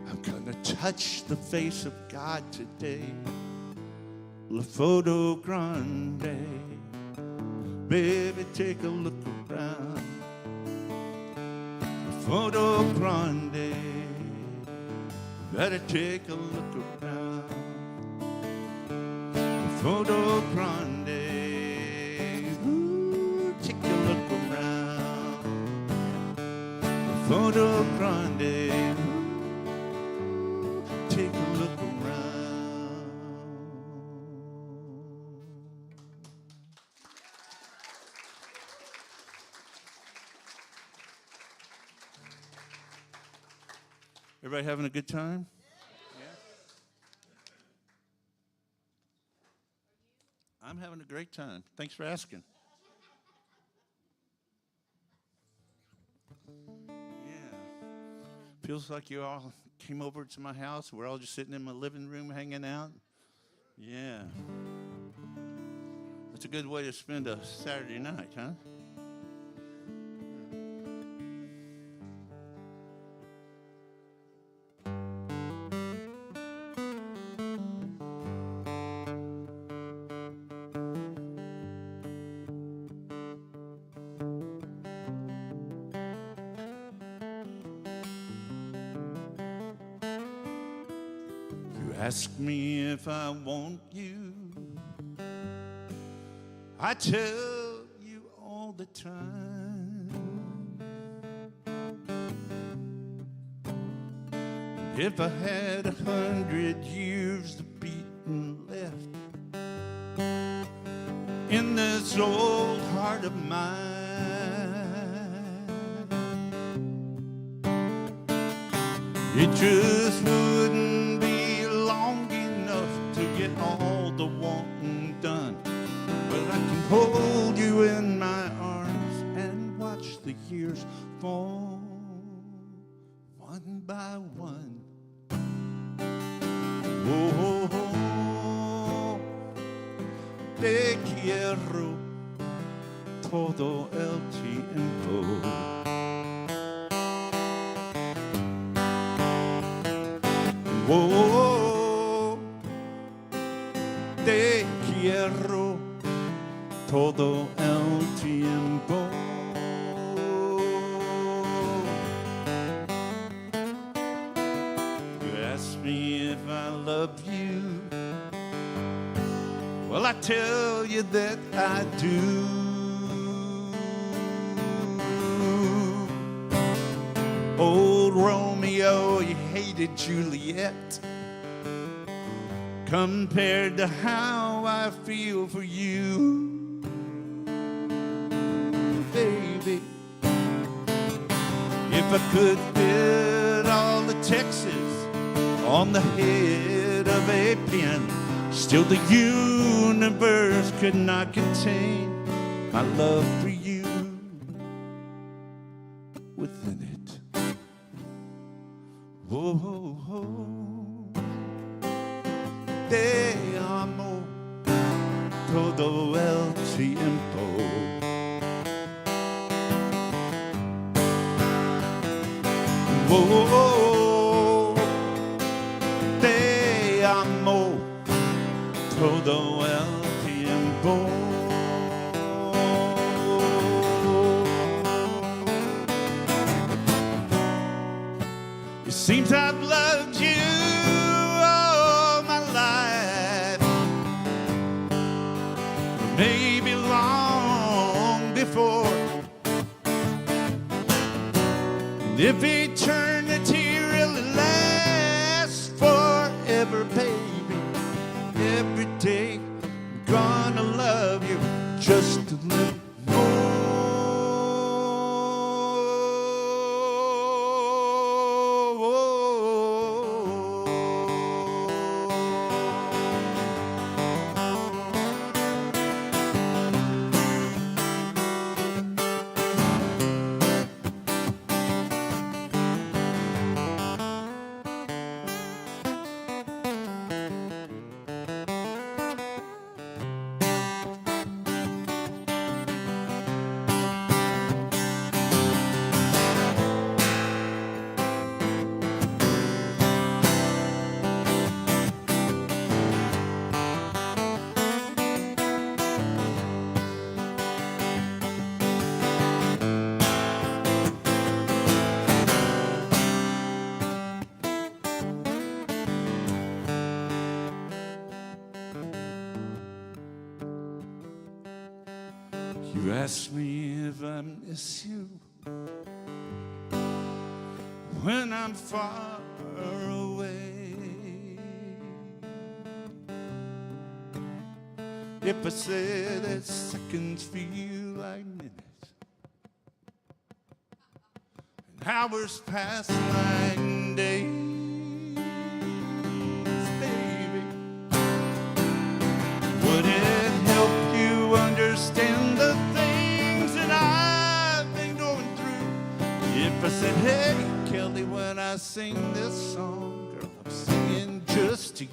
I'm gonna touch the face of God today. La Foto Grande. Baby, take a look around. La Foto Grande. Better take a look around. La Foto Grande. Ooh, take a look around. La Foto Grande. Ooh, take a look around. Everybody having a good time? Yeah. I'm having a great time. Thanks for asking. Yeah. Feels like you all came over to my house. We're all just sitting in my living room hanging out. Yeah. That's a good way to spend a Saturday night, huh? You ask me if I want you. I tell you all the time. If I had 100 years to beat and left in this old heart of mine, it just wouldn't be long enough to get all the wanting done. But I can hold you in my arms and watch the years fall one by one. Oh, te quiero todo el tiempo. Oh, te quiero todo el tiempo. You ask me if I love you. Well, I tell you that I do. Old Romeo, he hated Juliet compared to how I feel for you, baby. If I could fit all the Texas on the head of a pin, still the universe could not contain my love for you within it. Oh, oh, oh. Te amo todo el tiempo. Oh, oh, oh. Te amo todo el tiempo. It seems I've loved you all my life, maybe long before. And if eternity really lasts forever, baby, every day I'm gonna love you just a little more. You ask me if I miss you when I'm far away. If I say that seconds feel like minutes and hours pass like days, baby. Would it help you understand the things that I've been going through if I said, hey, Kelly, when I sing this song, girl, I'm singing just to you,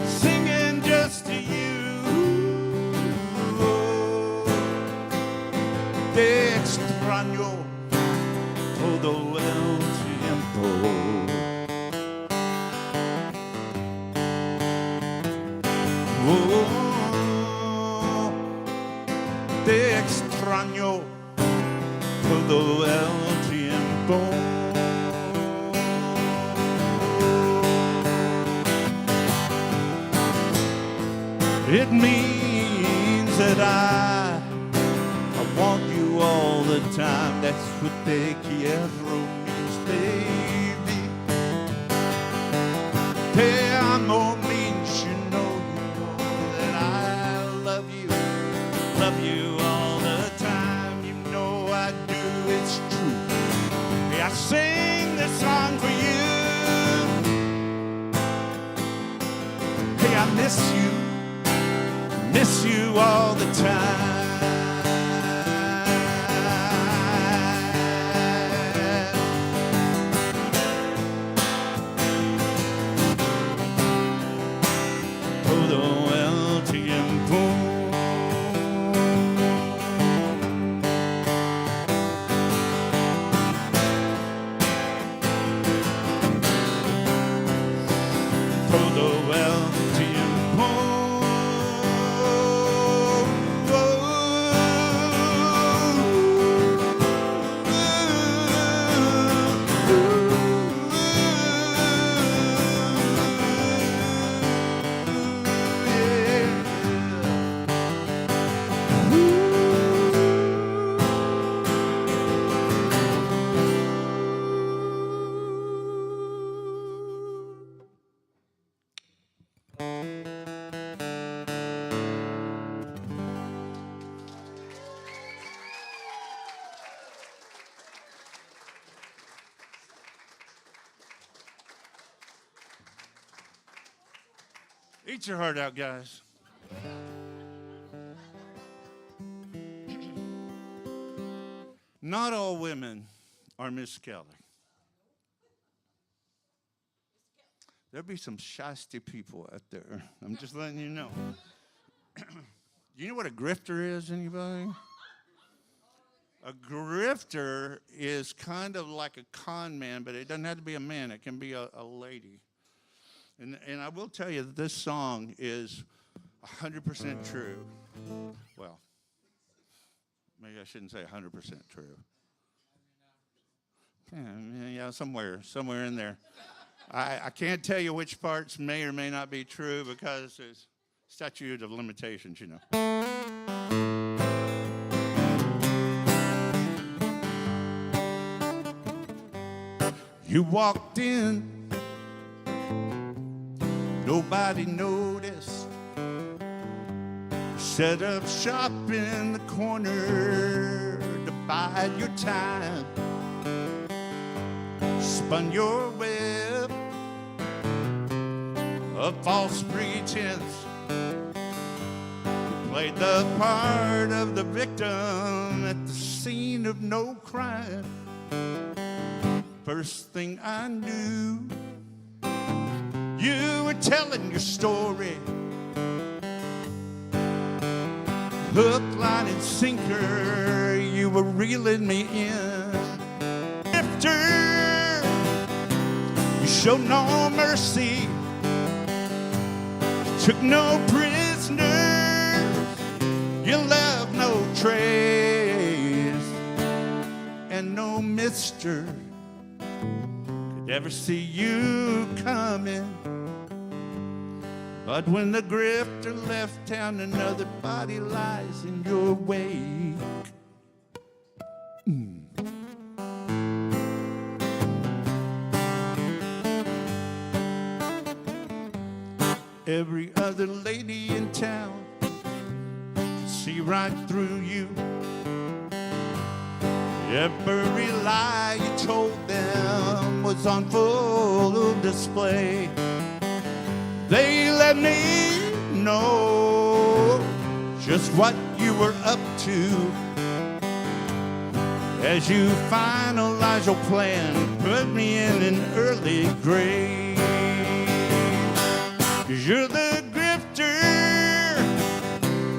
singing just to you. Oh, te extraño todo el tiempo. Oh, te extraño todo el tiempo. It means that I want you all the time. That's what te quiero means, baby. Te amo means you know that I love you all the time. You know I do, it's true. Hey, I sing this song for you. Hey, I miss you all the time. Todo el tiempo. Todo el tiempo. Eat your heart out, guys. Not all women are Miss Kelly. There'll be some shysty people out there. I'm just letting you know. You know what a grifter is, anybody? A grifter is kind of like a con man, but it doesn't have to be a man. It can be a lady. And I will tell you that this song is 100% true. Well, maybe I shouldn't say 100% true. Yeah, somewhere in there. I can't tell you which parts may or may not be true because there's statute of limitations, you know. You walked in. Nobody noticed. Set up shop in the corner to bide your time. Spun your web of false pretense. Played the part of the victim at the scene of no crime. First thing I knew, you were telling your story. Hook, line, and sinker, you were reeling me in. After you showed no mercy, you took no prisoners, you left no trace, and no mister could ever see you coming. But when the grifter left town, another body lies in your wake. Every other lady in town can see right through you. Every lie you told them was on full display. They let me know just what you were up to as you finalize your plan, put me in an early grave. 'Cause you're the grifter,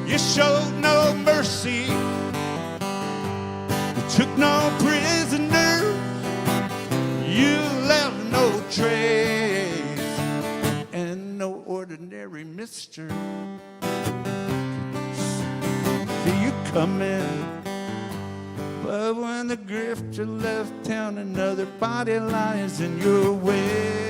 you showed no mercy, you took no prisoners, you left no trace, and no ordinary mister see you coming. But when the grifter left town, another body lies in your way.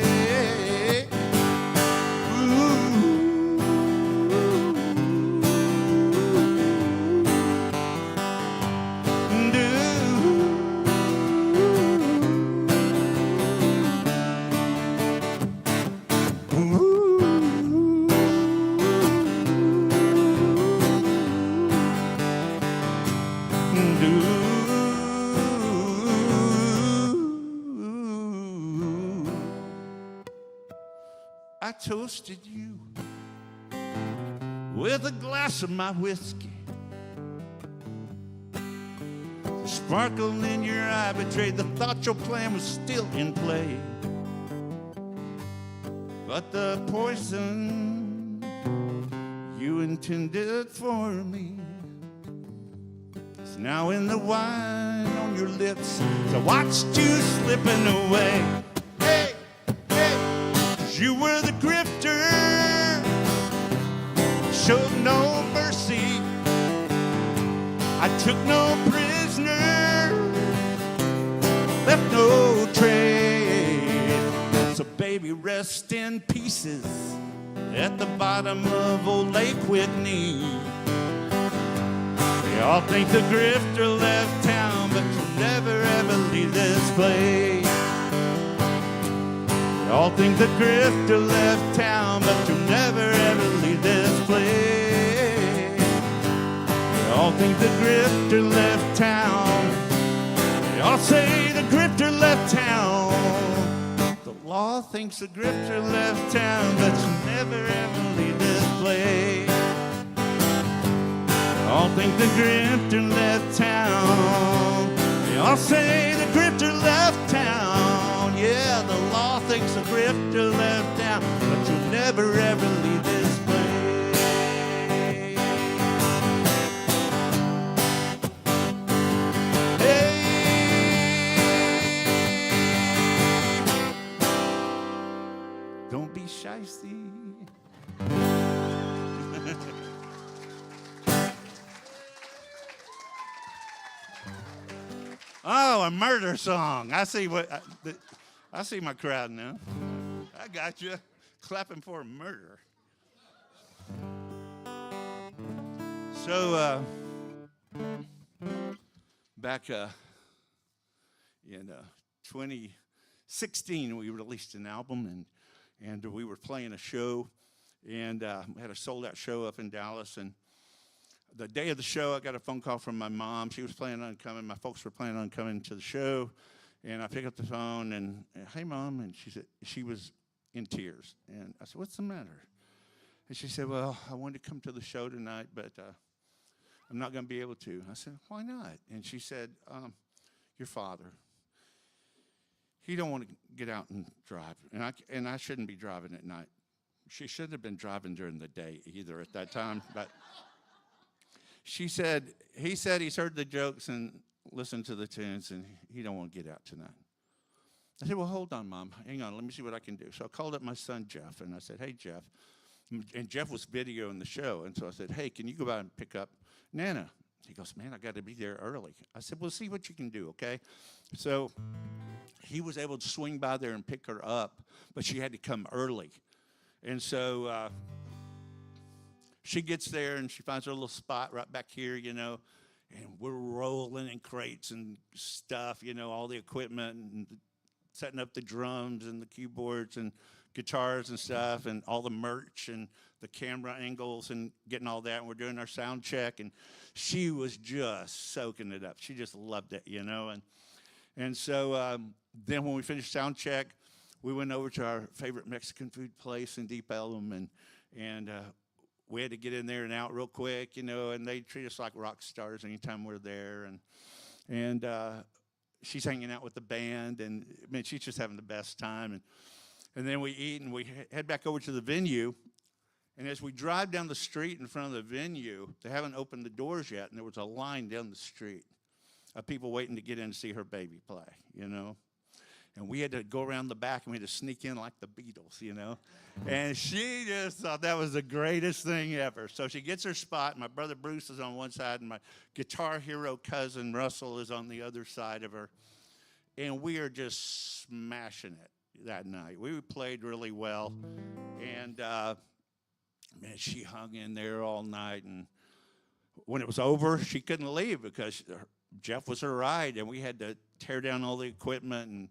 I toasted you with a glass of my whiskey. The sparkle in your eye betrayed the thought your plan was still in play. But the poison you intended for me is now in the wine on your lips. So I watched you slipping away. You were the grifter, showed no mercy, I took no prisoner, left no trace. So baby, rest in pieces at the bottom of old Lake Whitney. They all think the grifter left town, but you'll never ever leave this place. They all think the grifter left town, but you'll never ever leave this place. They all think the grifter left town. They all say the grifter left town. The law thinks the grifter left town, but you'll never ever leave this place. They all think the grifter left town. They all say the grifter left town. Yeah, the law thinks the grifter left town, but you'll never ever leave this place. Hey, don't be shysty. Oh, a murder song. I see my crowd now. I got you clapping for a murder. So back in 2016, we released an album, and we were playing a show, and we had a sold-out show up in Dallas. And the day of the show, I got a phone call from my mom. She was planning on coming. My folks were planning on coming to the show. And I picked up the phone and, hey, Mom. And she said, she was in tears. And I said, what's the matter? And she said, well, I wanted to come to the show tonight, but I'm not going to be able to. I said, why not? And she said, your father, he don't want to get out and drive. And I shouldn't be driving at night. She shouldn't have been driving during the day either at that time. But he said he's heard the jokes and listened to the tunes, and he don't want to get out tonight. I said, well, hold on, Mom. Hang on. Let me see what I can do. So I called up my son, Jeff, and I said, hey, Jeff. And Jeff was videoing the show. And so I said, hey, can you go out and pick up Nana? He goes, man, I got to be there early. I said, well, see what you can do, okay? So he was able to swing by there and pick her up, but she had to come early. And so she gets there, and she finds her little spot right back here, and we're rolling in crates and stuff, all the equipment, and setting up the drums and the keyboards and guitars and stuff, and all the merch and the camera angles and getting all that. And we're doing our sound check, and she was just soaking it up. She just loved it, And so then when we finished sound check, we went over to our favorite Mexican food place in Deep Ellum, and we had to get in there and out real quick, and they treat us like rock stars anytime we're there. And she's hanging out with the band, and man, she's just having the best time. And then we eat, and we head back over to the venue. And as we drive down the street in front of the venue, they haven't opened the doors yet, and there was a line down the street of people waiting to get in to see her baby play, And we had to go around the back, and we had to sneak in like the Beatles, And she just thought that was the greatest thing ever. So she gets her spot. My brother Bruce is on one side, and my guitar hero cousin Russell is on the other side of her. And we are just smashing it that night. We played really well. And, man, she hung in there all night. And when it was over, she couldn't leave because Jeff was her ride, and we had to tear down all the equipment and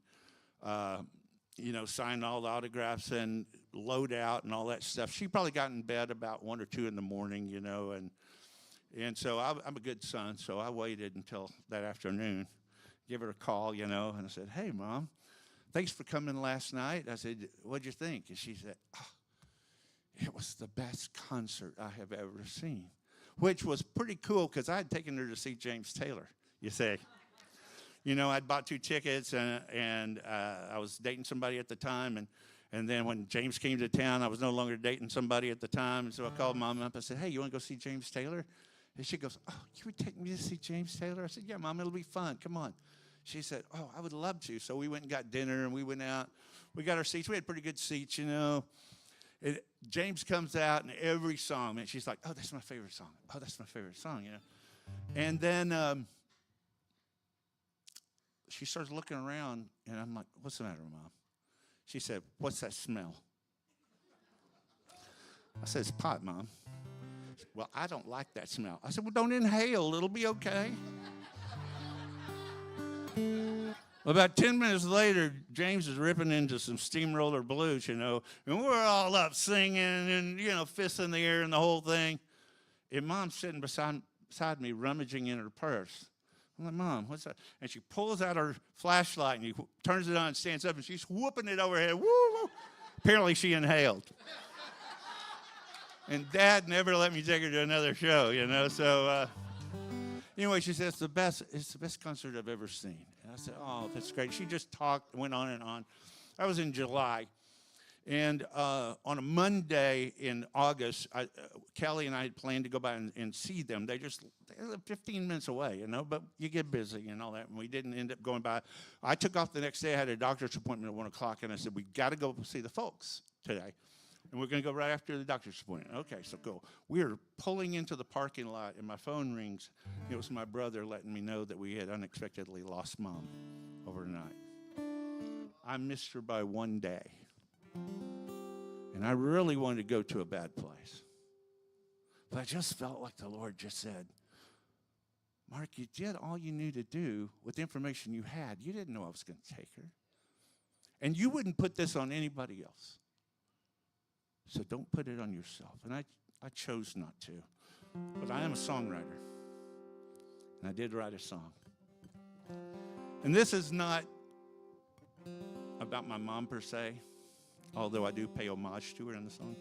sign all the autographs and load out and all that stuff. She probably got in bed about 1 or 2 in the morning, and so I'm a good son, so I waited until that afternoon, give her a call, and I said, "Hey, Mom, thanks for coming last night." I said, "What'd you think?" And she said, "Oh, it was the best concert I have ever seen," which was pretty cool because I had taken her to see James Taylor, you see. I'd bought 2 tickets, and I was dating somebody at the time, and then when James came to town, I was no longer dating somebody at the time, and so I called Mom up. I said, "Hey, you want to go see James Taylor?" And she goes, "Oh, you would take me to see James Taylor?" I said, "Yeah, Mom, it'll be fun. Come on." She said, "Oh, I would love to." So we went and got dinner, and we went out. We got our seats. We had pretty good seats, And James comes out, and every song, and she's like, "Oh, that's my favorite song. Oh, that's my favorite song," And then she starts looking around, and I'm like, "What's the matter, Mom?" She said, "What's that smell?" I said, "It's pot, Mom." She said, "Well, I don't like that smell." I said, "Well, don't inhale. It'll be okay." About 10 minutes later, James is ripping into some Steamroller Blues, and we're all up singing and, fists in the air and the whole thing. And Mom's sitting beside me, rummaging in her purse. I'm like, "Mom, what's that?" And she pulls out her flashlight, and he turns it on and stands up, and she's whooping it over her head. Woo, woo. Apparently she inhaled. And Dad never let me take her to another show, So anyway, she said, it's the best concert I've ever seen. And I said, "Oh, that's great." She just talked, went on and on. That was in July. And on a Monday in August, Kelly and I had planned to go by and see them. They live 15 minutes away, but you get busy and all that, and we didn't end up going by. I took off the next day. I had a doctor's appointment at 1 o'clock, and I said, "We got to go see the folks today. And we're going to go right after the doctor's appointment." Okay, so go. We were pulling into the parking lot, and my phone rings. It was my brother letting me know that we had unexpectedly lost Mom overnight. I missed her by 1 day. And I really wanted to go to a bad place. But I just felt like the Lord just said, "Mark, you did all you knew to do with the information you had. You didn't know I was going to take her. And you wouldn't put this on anybody else. So don't put it on yourself." And I chose not to. But I am a songwriter. And I did write a song. And this is not about my mom per se, although I do pay homage to her in the song.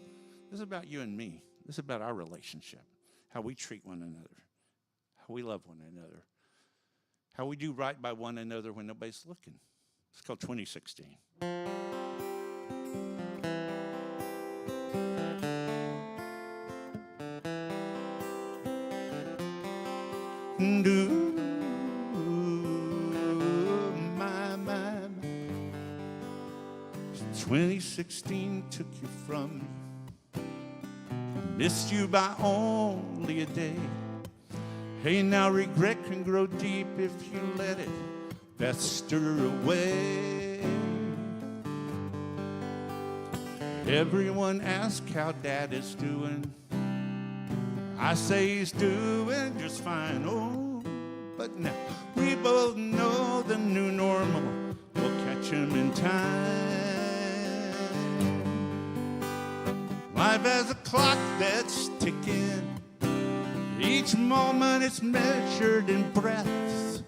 This is about you and me. This is about our relationship, how we treat one another, how we love one another, how we do right by one another when nobody's looking. It's called 2016. Do my 2016 took you from me, missed you by only a day. Hey, now regret can grow deep if you let it fester away. Everyone asks how Dad is doing. I say he's doing just fine. Oh, but now we both know the new normal will catch him in time. Life has a clock that's ticking. Each moment it's measured in breaths.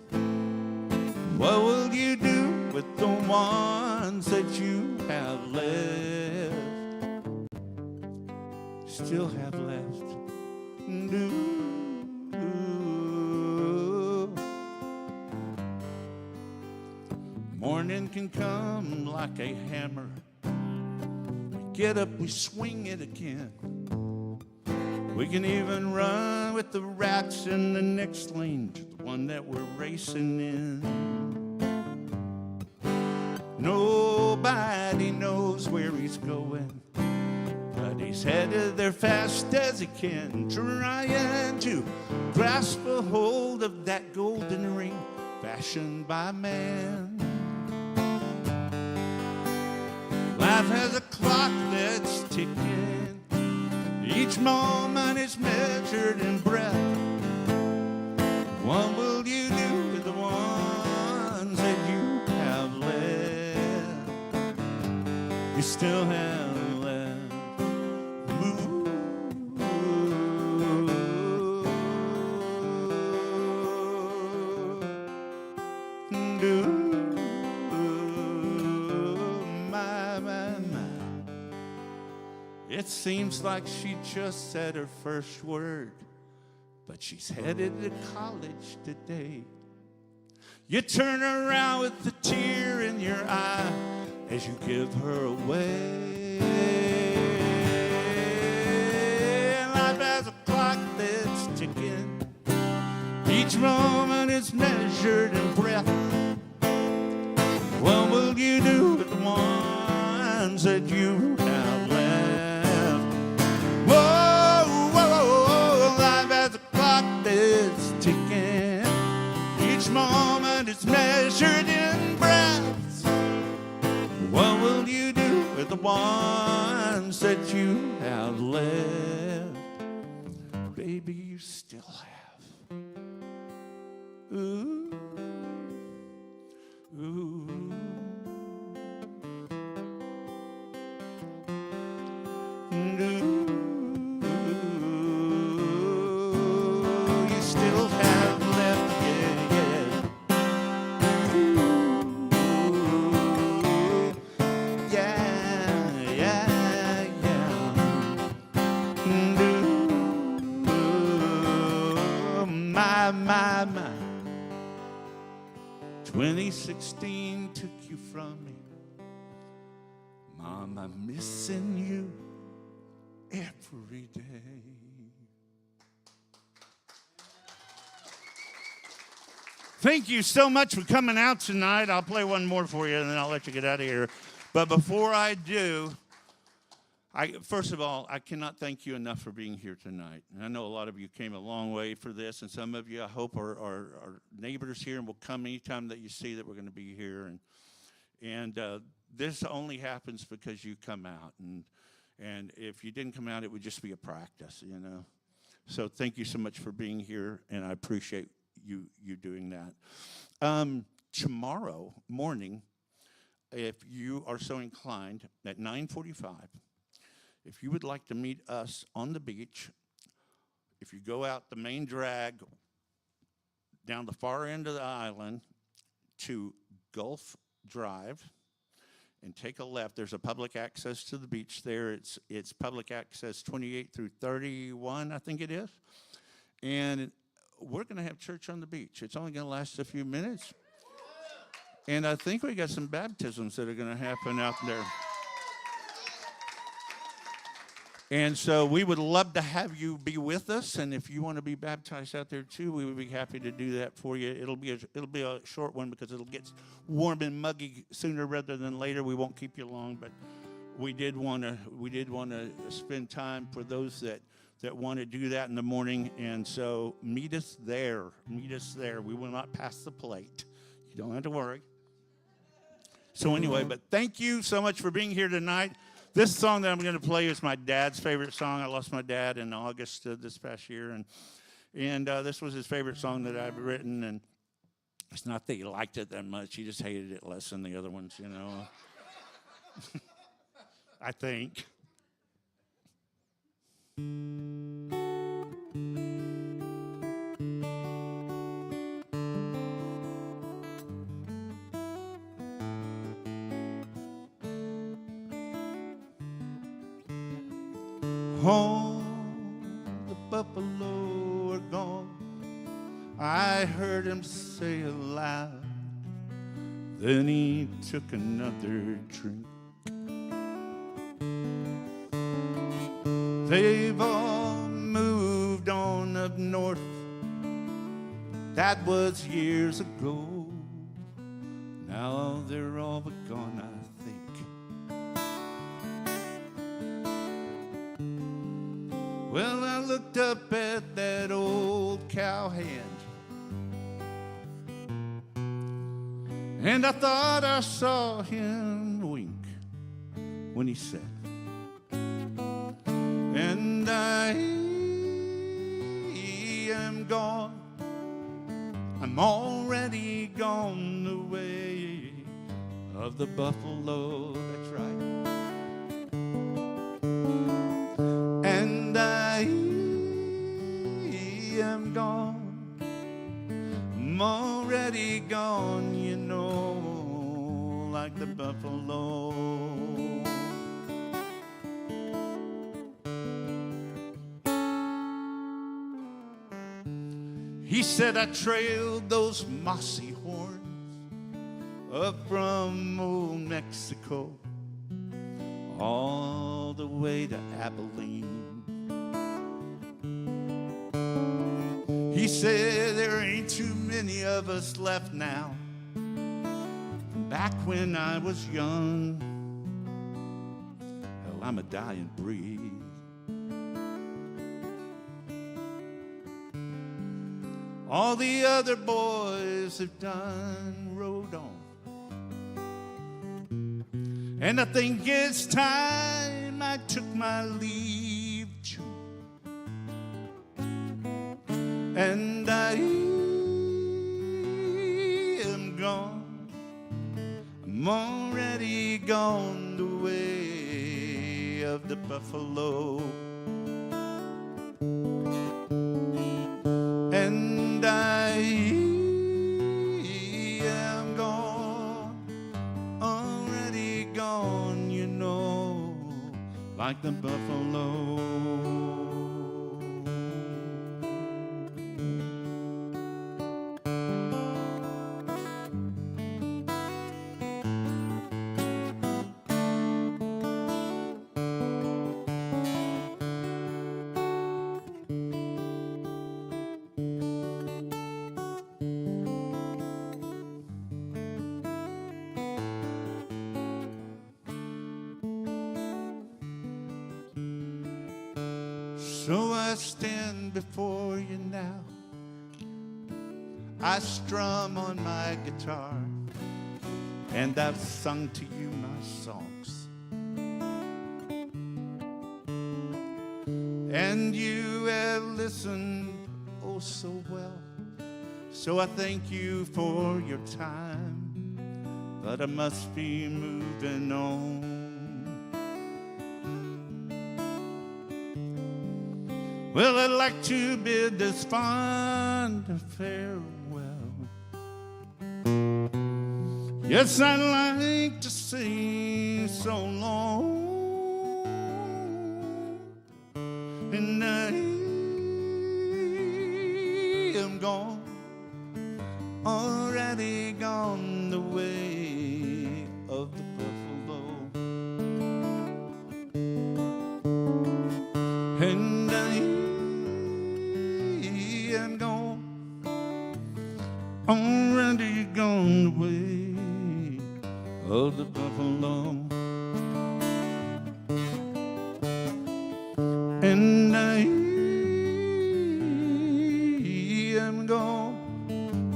What will you do with the ones that you have left. Still have left. Do. Morning can come like a hammer. We get up, we swing it again. We can even run with the rats in the next lane to the one that we're racing in. Nobody knows where he's going, but he's headed there fast as he can, trying to grasp a hold of that golden ring fashioned by man. Life has a clock that's ticking. Each moment is measured in breath. What will you do with the ones that you have left? You still have left. Ooh. It seems like she just said her first word, but she's headed to college today. You turn around with a tear in your eye as you give her away. Life has a clock that's ticking. Each moment is measured in breath. What will you do with the ones that you have left? It's ticking. Each moment is measured in breaths. What will you do with the ones that you have left? Baby, you still have. Ooh, ooh. My 2016 took you from me. Mom, I'm missing you every day. Thank you so much for coming out tonight. I'll play one more for you, and then I'll let you get out of here. But before I do, first of all, I cannot thank you enough for being here tonight. And I know a lot of you came a long way for this, and some of you, I hope, are neighbors here and will come anytime that you see that we're going to be here. And this only happens because you come out. And if you didn't come out, it would just be a practice, you know. So thank you so much for being here, and I appreciate you doing that. Tomorrow morning, if you are so inclined, at 9:45, if you would like to meet us on the beach, if you go out the main drag down the far end of the island to Gulf Drive and take a left, there's a public access to the beach there. It's public access 28 through 31, I think it is. And we're going to have church on the beach. It's only going to last a few minutes. And I think we got some baptisms that are going to happen out there. And so we would love to have you be with us, and if you want to be baptized out there too, we would be happy to do that for you. It'll be a short one because it'll get warm and muggy sooner rather than later. We won't keep you long, but we did want to spend time for those that want to do that in the morning, and so meet us there. Meet us there. We will not pass the plate. You don't have to worry. So anyway, but thank you so much for being here tonight. This song that I'm going to play is my dad's favorite song. I lost my dad in August this past year, and this was his favorite song that I've written. And it's not that he liked it that much; he just hated it less than the other ones, you know. I think. All the buffalo are gone, I heard him say aloud. Then he took another drink. They've all moved on up north. That was years ago. Now they're all but gone, I think. Well, I looked up at that old cowhand, and I thought I saw him wink when he said, and I am gone. I'm already gone the way of the buffalo. That's right. And I am gone. I'm already gone, you know, like the buffalo. He said I trailed those mossy horns up from old Mexico all the way to Abilene. He said there ain't too many of us left now from back when I was young. Hell, I'm a dying breed. All the other boys have done rode on, and I think it's time I took my leave too. And I am gone. I'm already gone the way of the buffalo. And I am gone, already gone, you know, like the buffalo. So I stand before you now. I strum on my guitar, and I've sung to you my songs. And you have listened oh so well. So I thank you for your time, but I must be moving on. Well, I'd like to bid this fond farewell. Yes, I'd like to say so long. And I am gone, already gone the way of the buffalo. And I am gone, already gone the way of the buffalo. And I am gone,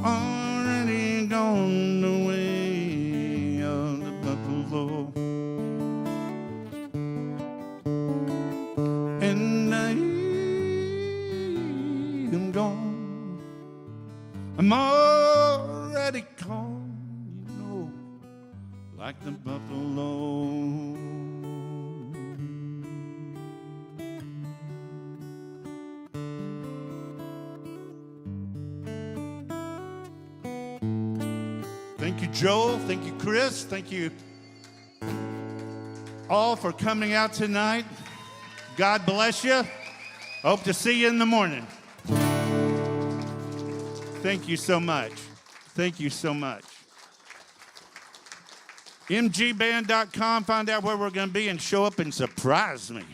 already gone the way of the buffalo. And I am gone, I'm already gone, you know, like the buffalo. Thank you, Joel. Thank you, Chris. Thank you all for coming out tonight. God bless you. Hope to see you in the morning. Thank you so much. Thank you so much. mgband.com, find out where we're going to be and show up and surprise me.